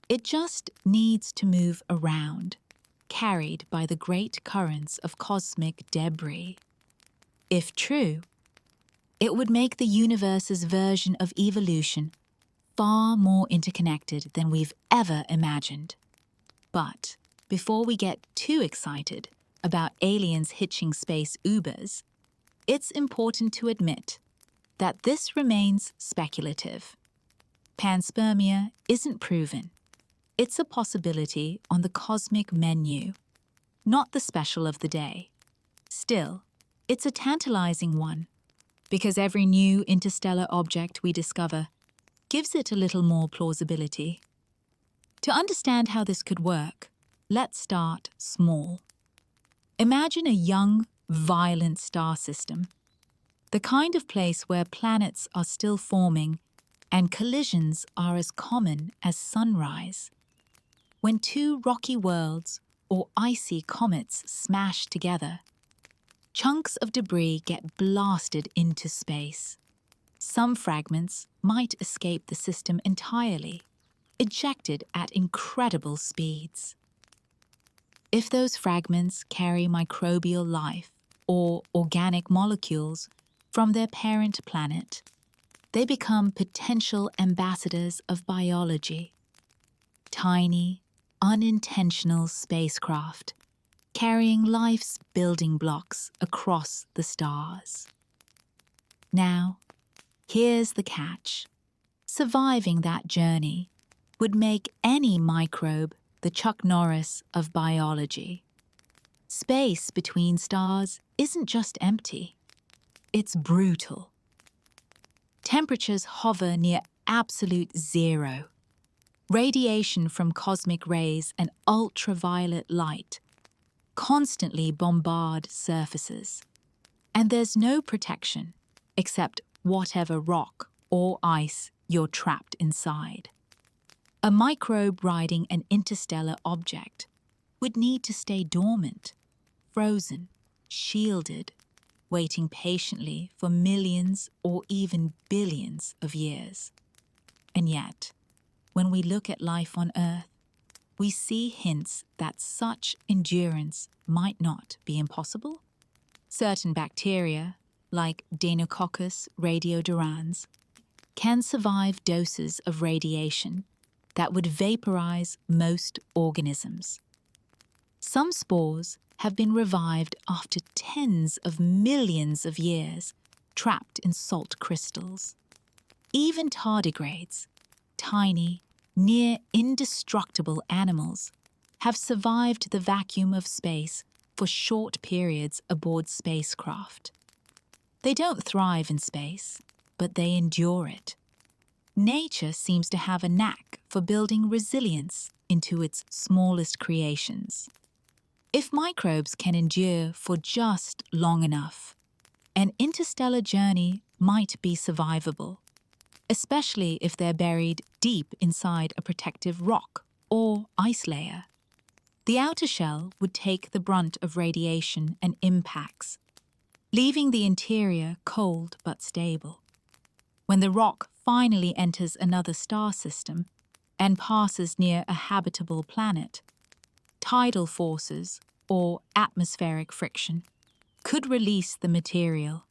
Speaker 1: It just needs to move around, carried by the great currents of cosmic debris. If true, it would make the universe's version of evolution far more interconnected than we've ever imagined. But before we get too excited about aliens hitching space Ubers, it's important to admit that this remains speculative. Panspermia isn't proven. It's a possibility on the cosmic menu, not the special of the day. Still, it's a tantalizing one, because every new interstellar object we discover gives it a little more plausibility. To understand how this could work, let's start small. Imagine a young, violent star system, the kind of place where planets are still forming and collisions are as common as sunrise. When two rocky worlds or icy comets smash together, chunks of debris get blasted into space. Some fragments might escape the system entirely, ejected at incredible speeds. If those fragments carry microbial life or organic molecules from their parent planet, they become potential ambassadors of biology. Tiny, unintentional spacecraft carrying life's building blocks across the stars. Now, here's the catch. Surviving that journey would make any microbe the Chuck Norris of biology. Space between stars isn't just empty, it's brutal. Temperatures hover near absolute zero. Radiation from cosmic rays and ultraviolet light constantly bombard surfaces. And there's no protection except whatever rock or ice you're trapped inside. A microbe riding an interstellar object would need to stay dormant, frozen, shielded, waiting patiently for millions or even billions of years. And yet, when we look at life on Earth, we see hints that such endurance might not be impossible. Certain bacteria, like Deinococcus radiodurans, can survive doses of radiation that would vaporize most organisms. Some spores have been revived after tens of millions of years, trapped in salt crystals. Even tardigrades, tiny, near indestructible animals have survived the vacuum of space for short periods aboard spacecraft. They don't thrive in space, but they endure it. Nature seems to have a knack for building resilience into its smallest creations. If microbes can endure for just long enough, an interstellar journey might be survivable, especially if they're buried deep inside a protective rock or ice layer. The outer shell would take the brunt of radiation and impacts, leaving the interior cold but stable. When the rock finally enters another star system and passes near a habitable planet, tidal forces or atmospheric friction could release the material,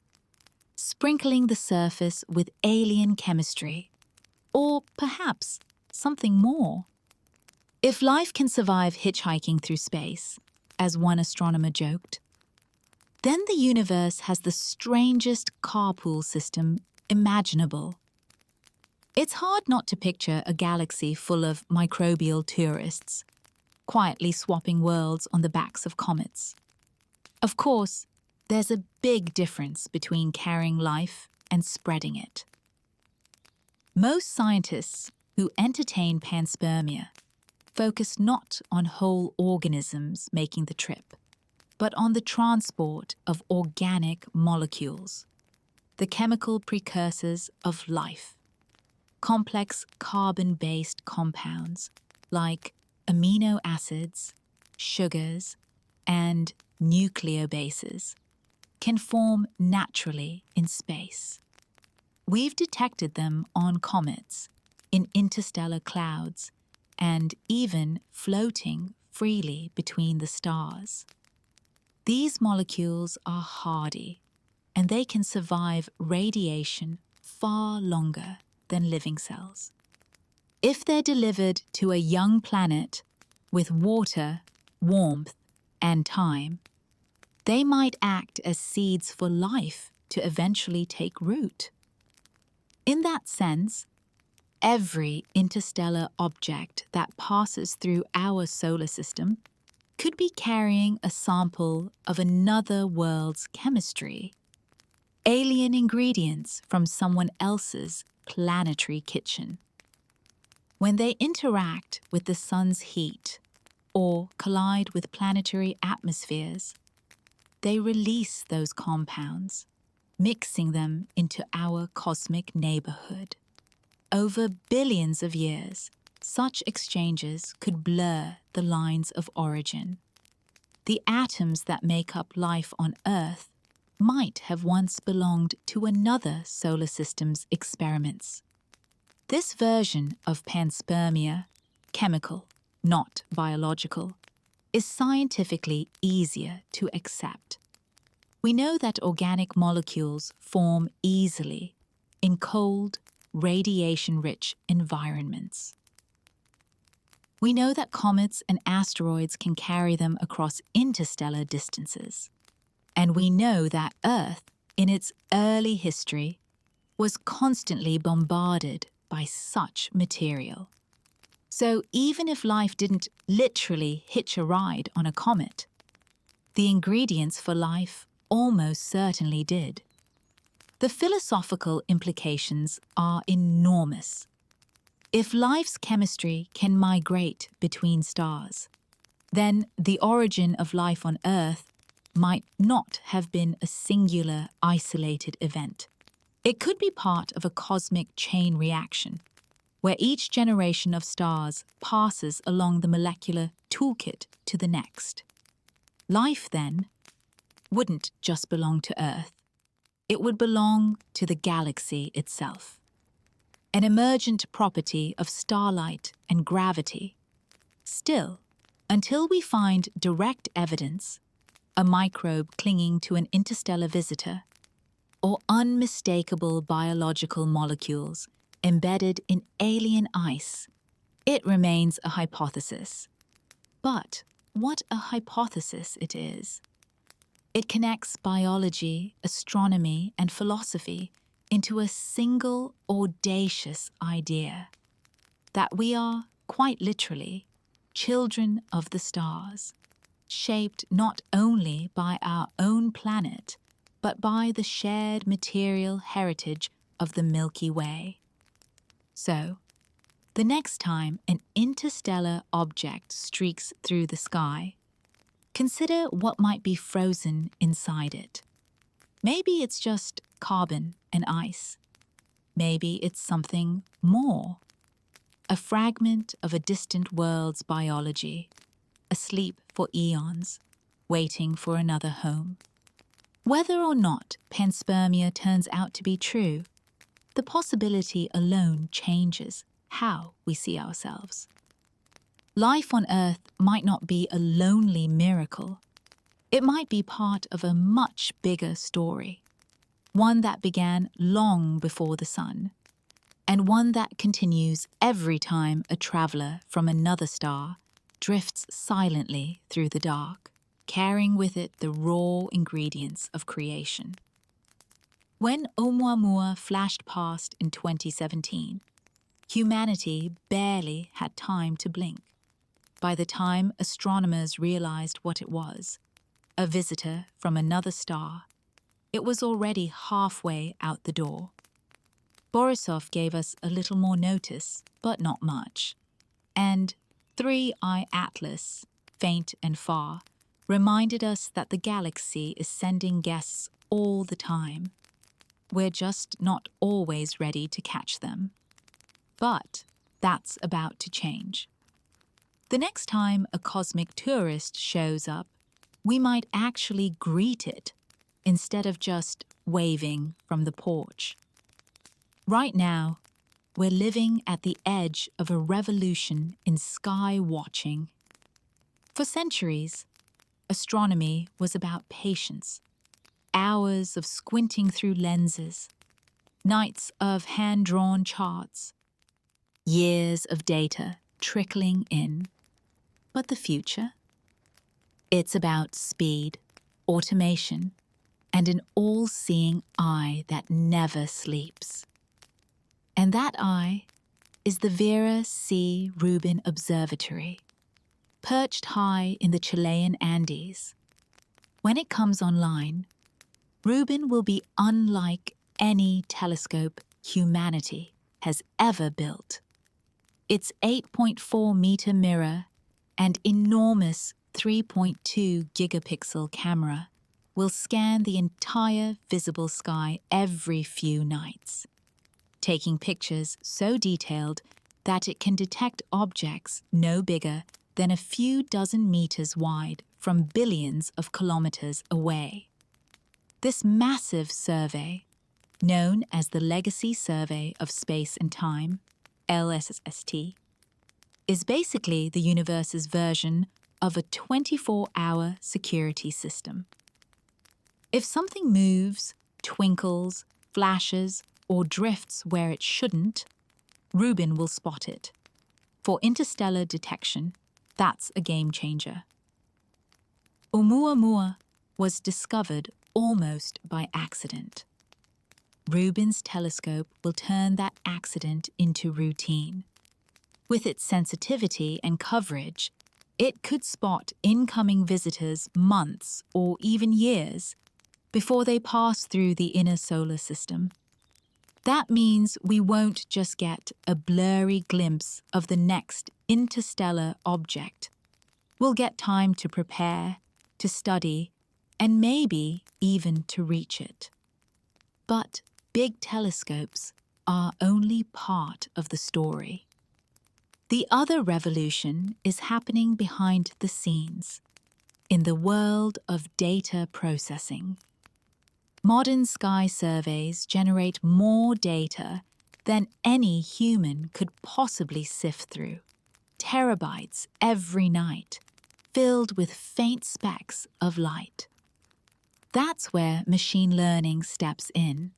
Speaker 1: sprinkling the surface with alien chemistry, or perhaps something more. If life can survive hitchhiking through space, as one astronomer joked, then the universe has the strangest carpool system imaginable. It's hard not to picture a galaxy full of microbial tourists, quietly swapping worlds on the backs of comets. Of course, there's a big difference between carrying life and spreading it. Most scientists who entertain panspermia focus not on whole organisms making the trip, but on the transport of organic molecules, the chemical precursors of life. Complex carbon-based compounds like amino acids, sugars, and nucleobases can form naturally in space. We've detected them on comets, in interstellar clouds, and even floating freely between the stars. These molecules are hardy, and they can survive radiation far longer than living cells. If they're delivered to a young planet with water, warmth, and time, they might act as seeds for life to eventually take root. In that sense, every interstellar object that passes through our solar system could be carrying a sample of another world's chemistry, alien ingredients from someone else's planetary kitchen. When they interact with the sun's heat or collide with planetary atmospheres, they release those compounds, mixing them into our cosmic neighborhood. Over billions of years, such exchanges could blur the lines of origin. The atoms that make up life on Earth might have once belonged to another solar system's experiments. This version of panspermia, chemical, not biological, is scientifically easier to accept. We know that organic molecules form easily in cold, radiation-rich environments. We know that comets and asteroids can carry them across interstellar distances. And we know that Earth, in its early history, was constantly bombarded by such material. So even if life didn't literally hitch a ride on a comet, the ingredients for life almost certainly did. The philosophical implications are enormous. If life's chemistry can migrate between stars, then the origin of life on Earth might not have been a singular, isolated event. It could be part of a cosmic chain reaction, where each generation of stars passes along the molecular toolkit to the next. Life, then, wouldn't just belong to Earth. It would belong to the galaxy itself, an emergent property of starlight and gravity. Still, until we find direct evidence, a microbe clinging to an interstellar visitor, or unmistakable biological molecules embedded in alien ice, it remains a hypothesis. But what a hypothesis it is! It connects biology, astronomy, and philosophy into a single audacious idea. that we are, quite literally, children of the stars, shaped not only by our own planet, but by the shared material heritage of the Milky Way. So, the next time an interstellar object streaks through the sky, consider what might be frozen inside it. Maybe it's just carbon and ice. Maybe it's something more. A fragment of a distant world's biology, asleep for eons, waiting for another home. Whether or not panspermia turns out to be true, the possibility alone changes how we see ourselves. Life on Earth might not be a lonely miracle. It might be part of a much bigger story, one that began long before the sun, and one that continues every time a traveler from another star drifts silently through the dark, carrying with it the raw ingredients of creation. When Oumuamua flashed past in 2017, humanity barely had time to blink. By the time astronomers realized what it was, a visitor from another star, it was already halfway out the door. Borisov gave us a little more notice, but not much. And 3IATLAS, faint and far, reminded us that the galaxy is sending guests all the time. We're just not always ready to catch them. But that's about to change. The next time a cosmic tourist shows up, we might actually greet it instead of just waving from the porch. Right now, we're living at the edge of a revolution in sky watching. For centuries, astronomy was about patience, hours of squinting through lenses, nights of hand-drawn charts, years of data trickling in. But the future? It's about speed, automation, and an all-seeing eye that never sleeps. And that eye is the Vera C. Rubin Observatory, perched high in the Chilean Andes. When it comes online, Rubin will be unlike any telescope humanity has ever built. Its 8.4-meter mirror and enormous 3.2 gigapixel camera will scan the entire visible sky every few nights, taking pictures so detailed that it can detect objects no bigger than a few dozen meters wide from billions of kilometers away. This massive survey, known as the Legacy Survey of Space and Time, LSST, is basically the universe's version of a 24-hour security system. If something moves, twinkles, flashes, or drifts where it shouldn't, Rubin will spot it. For interstellar detection, that's a game changer. Oumuamua was discovered almost by accident. Rubin's telescope will turn that accident into routine. With its sensitivity and coverage, it could spot incoming visitors months or even years before they pass through the inner solar system. That means we won't just get a blurry glimpse of the next interstellar object. We'll get time to prepare, to study, and maybe even to reach it. But big telescopes are only part of the story. The other revolution is happening behind the scenes, in the world of data processing. Modern sky surveys generate more data than any human could possibly sift through, terabytes every night, filled with faint specks of light. That's where machine learning steps in.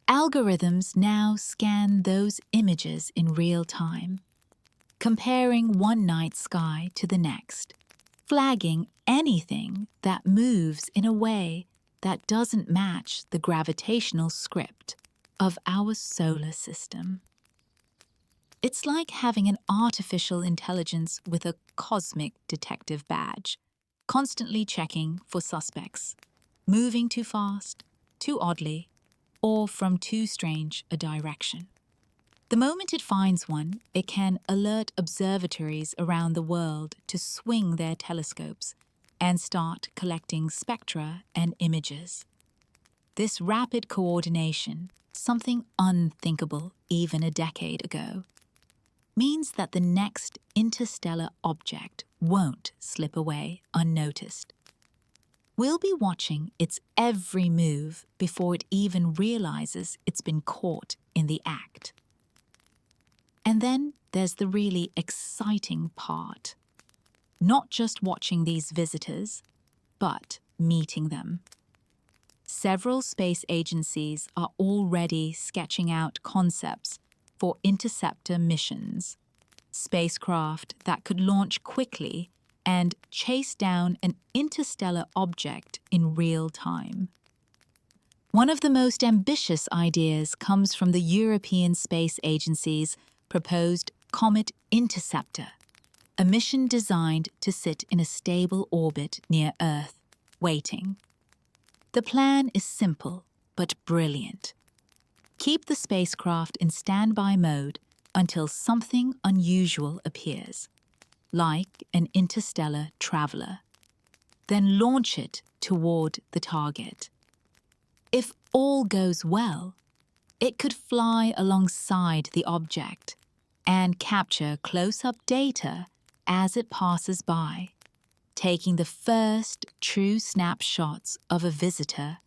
Speaker 1: Algorithms now scan those images in real time, comparing one night sky to the next, flagging anything that moves in a way that doesn't match the gravitational script of our solar system. It's like having an artificial intelligence with a cosmic detective badge, constantly checking for suspects, moving too fast, too oddly, or from too strange a direction. The moment it finds one, it can alert observatories around the world to swing their telescopes and start collecting spectra and images. This rapid coordination, something unthinkable even a decade ago, means that the next interstellar object won't slip away unnoticed. We'll be watching its every move before it even realizes it's been caught in the act. And then there's the really exciting part. Not just watching these visitors, but meeting them. Several space agencies are already sketching out concepts for interceptor missions, spacecraft that could launch quickly and chase down an interstellar object in real time. One of the most ambitious ideas comes from the European Space Agency's proposed Comet Interceptor, a mission designed to sit in a stable orbit near Earth, waiting. The plan is simple but brilliant. Keep the spacecraft in standby mode until something unusual appears, like an interstellar traveler. Then launch it toward the target. If all goes well, it could fly alongside the object and capture close-up data as it passes by, taking the first true snapshots of a visitor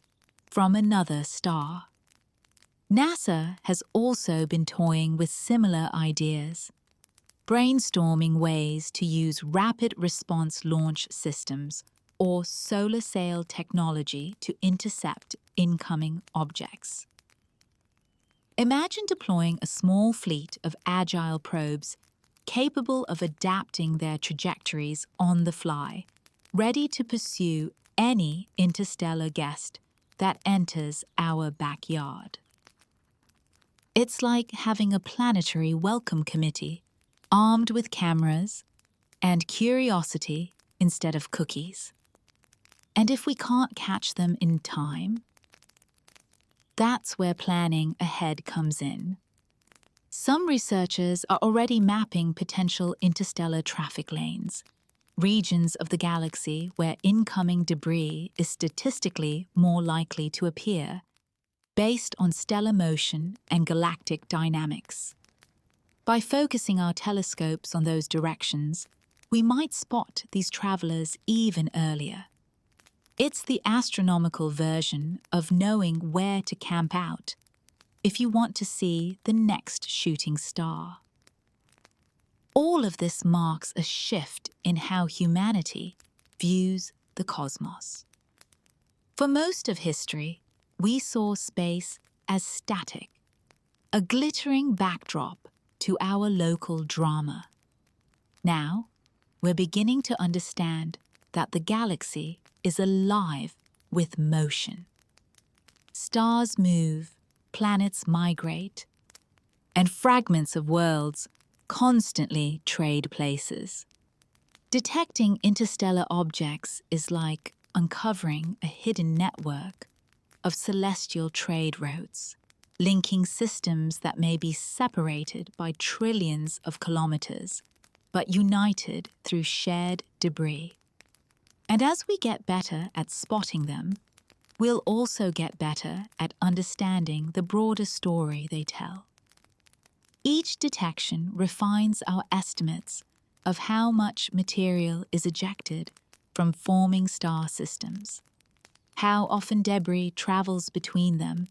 Speaker 1: from another star. NASA has also been toying with similar ideas, brainstorming ways to use rapid response launch systems or solar sail technology to intercept incoming objects. Imagine deploying a small fleet of agile probes capable of adapting their trajectories on the fly, ready to pursue any interstellar guest that enters our backyard. It's like having a planetary welcome committee, armed with cameras and curiosity instead of cookies. And if we can't catch them in time, that's where planning ahead comes in. Some researchers are already mapping potential interstellar traffic lanes, regions of the galaxy where incoming debris is statistically more likely to appear, based on stellar motion and galactic dynamics. By focusing our telescopes on those directions, we might spot these travelers even earlier. It's the astronomical version of knowing where to camp out if you want to see the next shooting star. All of this marks a shift in how humanity views the cosmos. For most of history, we saw space as static, a glittering backdrop to our local drama. Now, we're beginning to understand that the galaxy is alive with motion. Stars move, planets migrate, and fragments of worlds constantly trade places. Detecting interstellar objects is like uncovering a hidden network of celestial trade routes, linking systems that may be separated by trillions of kilometers, but united through shared debris. And as we get better at spotting them, we'll also get better at understanding the broader story they tell. Each detection refines our estimates of how much material is ejected from forming star systems, how often debris travels between them,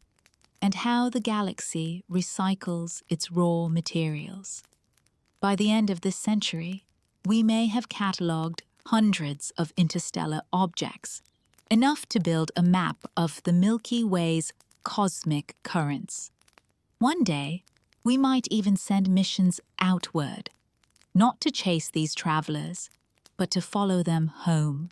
Speaker 1: and how the galaxy recycles its raw materials. By the end of this century, we may have catalogued hundreds of interstellar objects, enough to build a map of the Milky Way's cosmic currents. One day, we might even send missions outward, not to chase these travelers, but to follow them home.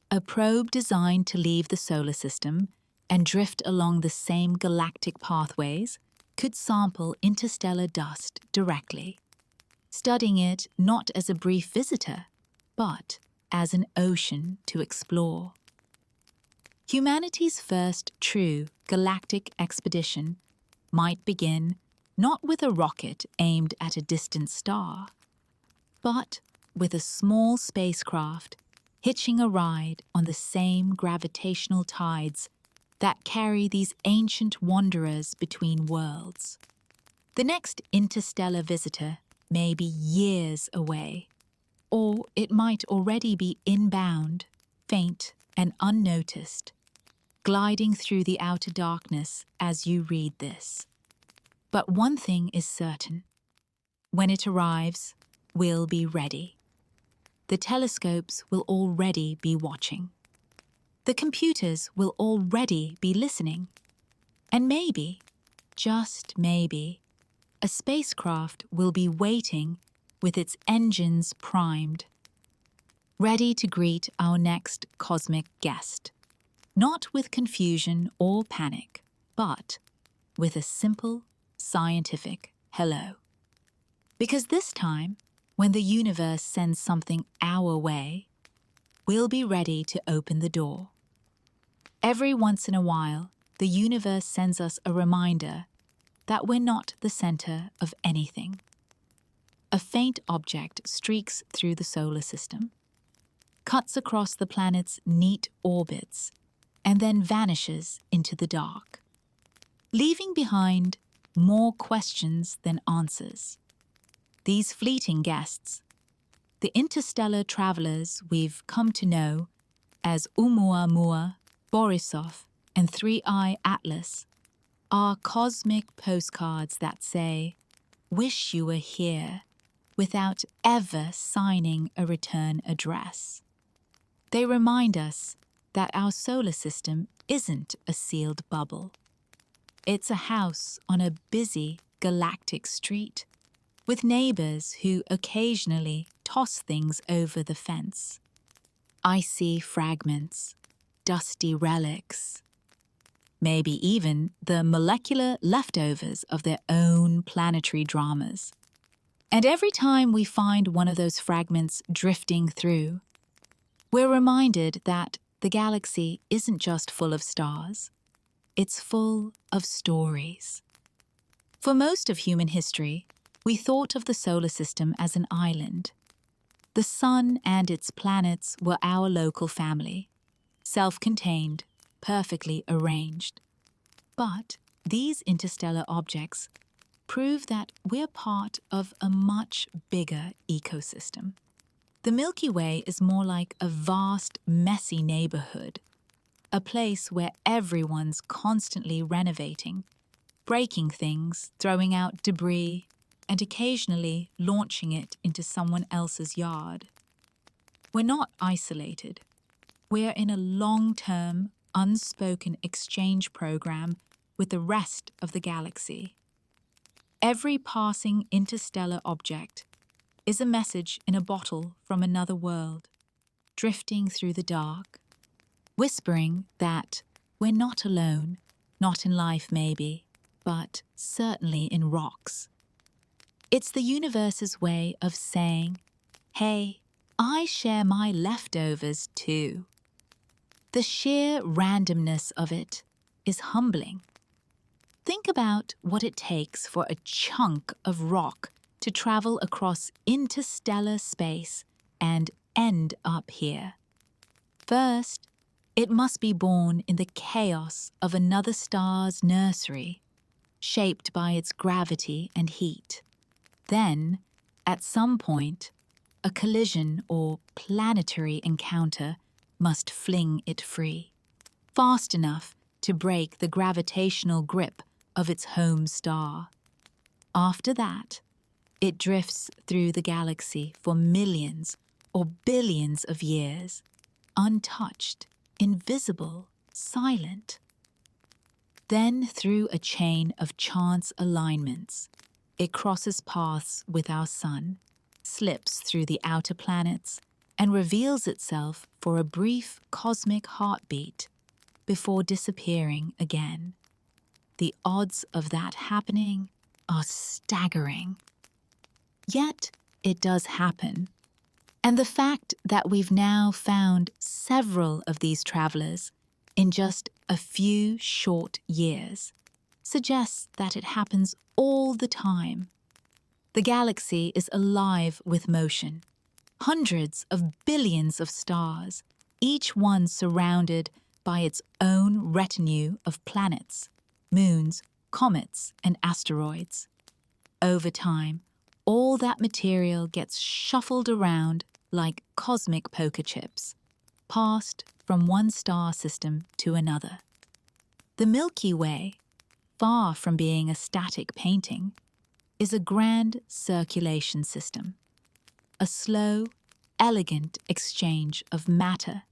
Speaker 1: A probe designed to leave the solar system and drift along the same galactic pathways could sample interstellar dust directly, studying it not as a brief visitor, but as an ocean to explore. Humanity's first true galactic expedition might begin not with a rocket aimed at a distant star, but with a small spacecraft hitching a ride on the same gravitational tides that carry these ancient wanderers between worlds. The next interstellar visitor may be years away, or it might already be inbound, faint and unnoticed, gliding through the outer darkness as you read this. But one thing is certain. When it arrives, we'll be ready. The telescopes will already be watching. The computers will already be listening. And maybe, just maybe, a spacecraft will be waiting with its engines primed, ready to greet our next cosmic guest, not with confusion or panic, but with a simple, scientific hello. Because this time, when the universe sends something our way, we'll be ready to open the door. Every once in a while, the universe sends us a reminder that we're not the center of anything. A faint object streaks through the solar system, cuts across the planet's neat orbits, and then vanishes into the dark, leaving behind more questions than answers. These fleeting guests, the interstellar travelers we've come to know as Oumuamua, Borisov, and 3IATLAS, are cosmic postcards that say, "Wish you were here," without ever signing a return address. They remind us that our solar system isn't a sealed bubble. It's a house on a busy galactic street, with neighbors who occasionally toss things over the fence. Icy fragments, dusty relics, maybe even the molecular leftovers of their own planetary dramas. And every time we find one of those fragments drifting through, we're reminded that the galaxy isn't just full of stars, it's full of stories. For most of human history, we thought of the solar system as an island. The sun and its planets were our local family, self-contained, perfectly arranged. But these interstellar objects prove that we're part of a much bigger ecosystem. The Milky Way is more like a vast, messy neighborhood, a place where everyone's constantly renovating, breaking things, throwing out debris, and occasionally launching it into someone else's yard. We're not isolated. We're in a long-term, unspoken exchange program with the rest of the galaxy. Every passing interstellar object is a message in a bottle from another world, drifting through the dark, whispering that we're not alone, not in life maybe, but certainly in rocks. It's the universe's way of saying, hey, I share my leftovers too. The sheer randomness of it is humbling. Think about what it takes for a chunk of rock to travel across interstellar space and end up here. First, it must be born in the chaos of another star's nursery, shaped by its gravity and heat. Then, at some point, a collision or planetary encounter must fling it free, fast enough to break the gravitational grip of its home star. After that, it drifts through the galaxy for millions or billions of years, untouched, invisible, silent. Then, through a chain of chance alignments, it crosses paths with our sun, slips through the outer planets, and reveals itself for a brief cosmic heartbeat before disappearing again. the odds of that happening are staggering. Yet, it does happen. And the fact that we've now found several of these travelers in just a few short years suggests that it happens all the time. The galaxy is alive with motion. Hundreds of billions of stars, each one surrounded by its own retinue of planets, moons, comets, and asteroids. Over time, all that material gets shuffled around like cosmic poker chips, passed from one star system to another. The Milky Way, far from being a static painting, is a grand circulation system, a slow, elegant exchange of matter,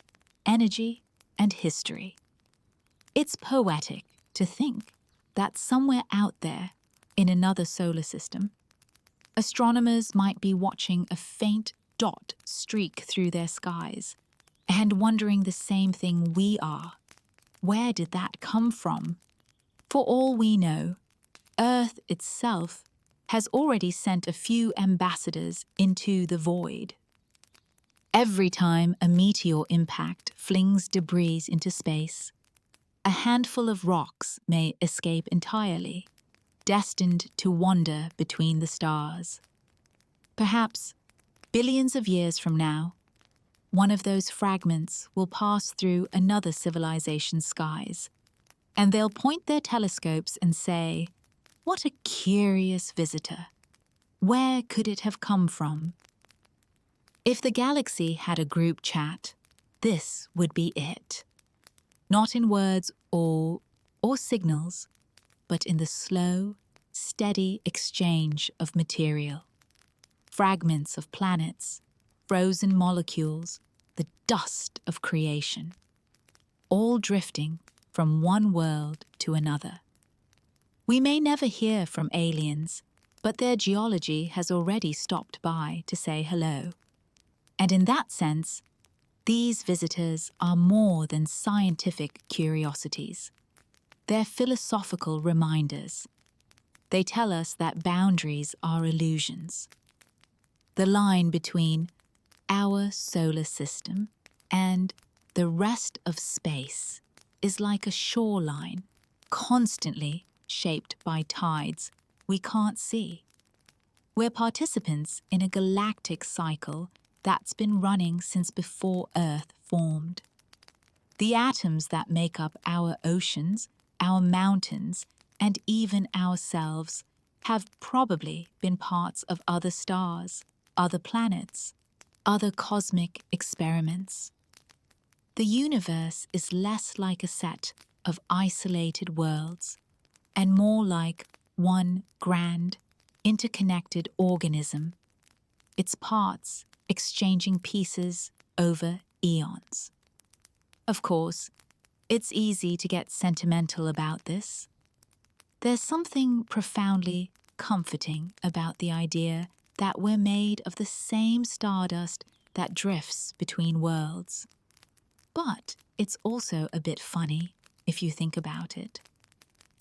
Speaker 1: energy, and history. It's poetic to think that somewhere out there, in another solar system, astronomers might be watching a faint dot streak through their skies and wondering the same thing we are. Where did that come from? For all we know, Earth itself has already sent a few ambassadors into the void. Every time a meteor impact flings debris into space, a handful of rocks may escape entirely, destined to wander between the stars. Perhaps, billions of years from now, one of those fragments will pass through another civilization's skies, and they'll point their telescopes and say, "What a curious visitor. Where could it have come from?" If the galaxy had a group chat, this would be it. Not in words or signals, but in the slow, steady exchange of material. Fragments of planets, frozen molecules, the dust of creation, all drifting from one world to another. We may never hear from aliens, but their geology has already stopped by to say hello. And in that sense, these visitors are more than scientific curiosities. They're philosophical reminders. They tell us that boundaries are illusions. The line between our solar system and the rest of space is like a shoreline, constantly shaped by tides we can't see. We're participants in a galactic cycle that's been running since before Earth formed. The atoms that make up our oceans, our mountains, and even ourselves have probably been parts of other stars, other planets, other cosmic experiments. The universe is less like a set of isolated worlds and more like one grand, interconnected organism, its parts exchanging pieces over eons. Of course, it's easy to get sentimental about this. There's something profoundly comforting about the idea that we're made of the same stardust that drifts between worlds. But it's also a bit funny if you think about it.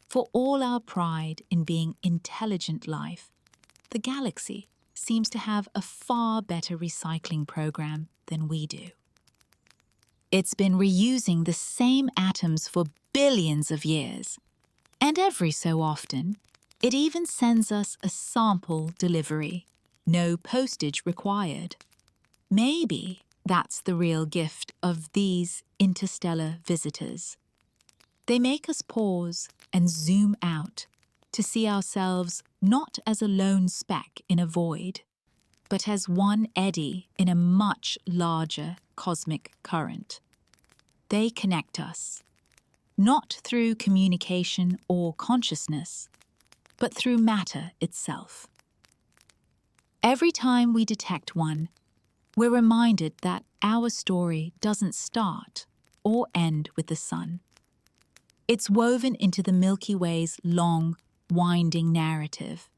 Speaker 1: For all our pride in being intelligent life, the galaxy seems to have a far better recycling program than we do. It's been reusing the same atoms for billions of years, and every so often, it even sends us a sample delivery, no postage required. Maybe that's the real gift of these interstellar visitors. They make us pause and zoom out to see ourselves not as a lone speck in a void, but as one eddy in a much larger cosmic current. They connect us, not through communication or consciousness, but through matter itself. Every time we detect one, we're reminded that our story doesn't start or end with the sun. It's woven into the Milky Way's long, winding narrative,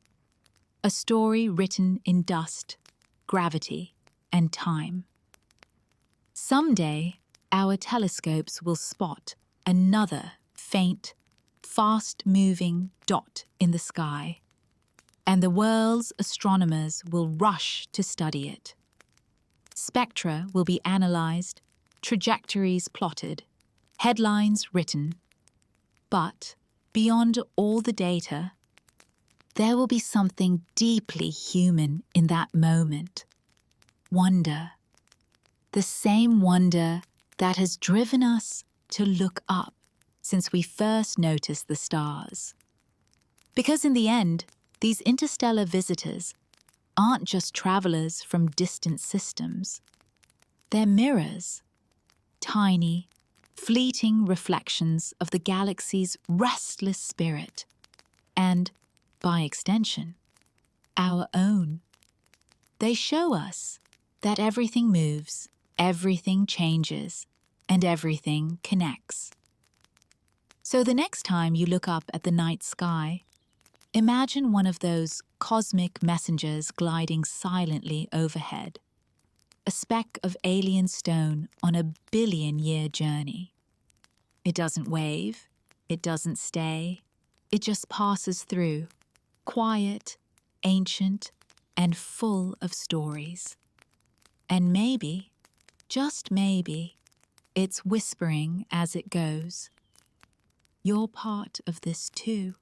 Speaker 1: a story written in dust, gravity, and time. Someday, our telescopes will spot another faint, fast-moving dot in the sky, and the world's astronomers will rush to study it. Spectra will be analyzed, trajectories plotted, headlines written. But beyond all the data, there will be something deeply human in that moment. Wonder. The same wonder that has driven us to look up since we first noticed the stars. Because in the end, these interstellar visitors aren't just travelers from distant systems. They're mirrors, tiny, fleeting reflections of the galaxy's restless spirit, and, by extension, our own. They show us that everything moves, everything changes, and everything connects. So the next time you look up at the night sky, imagine one of those cosmic messengers gliding silently overhead, a speck of alien stone on a billion-year journey. It doesn't wave, it doesn't stay, it just passes through, quiet, ancient, and full of stories. And maybe, just maybe, it's whispering as it goes. You're part of this too.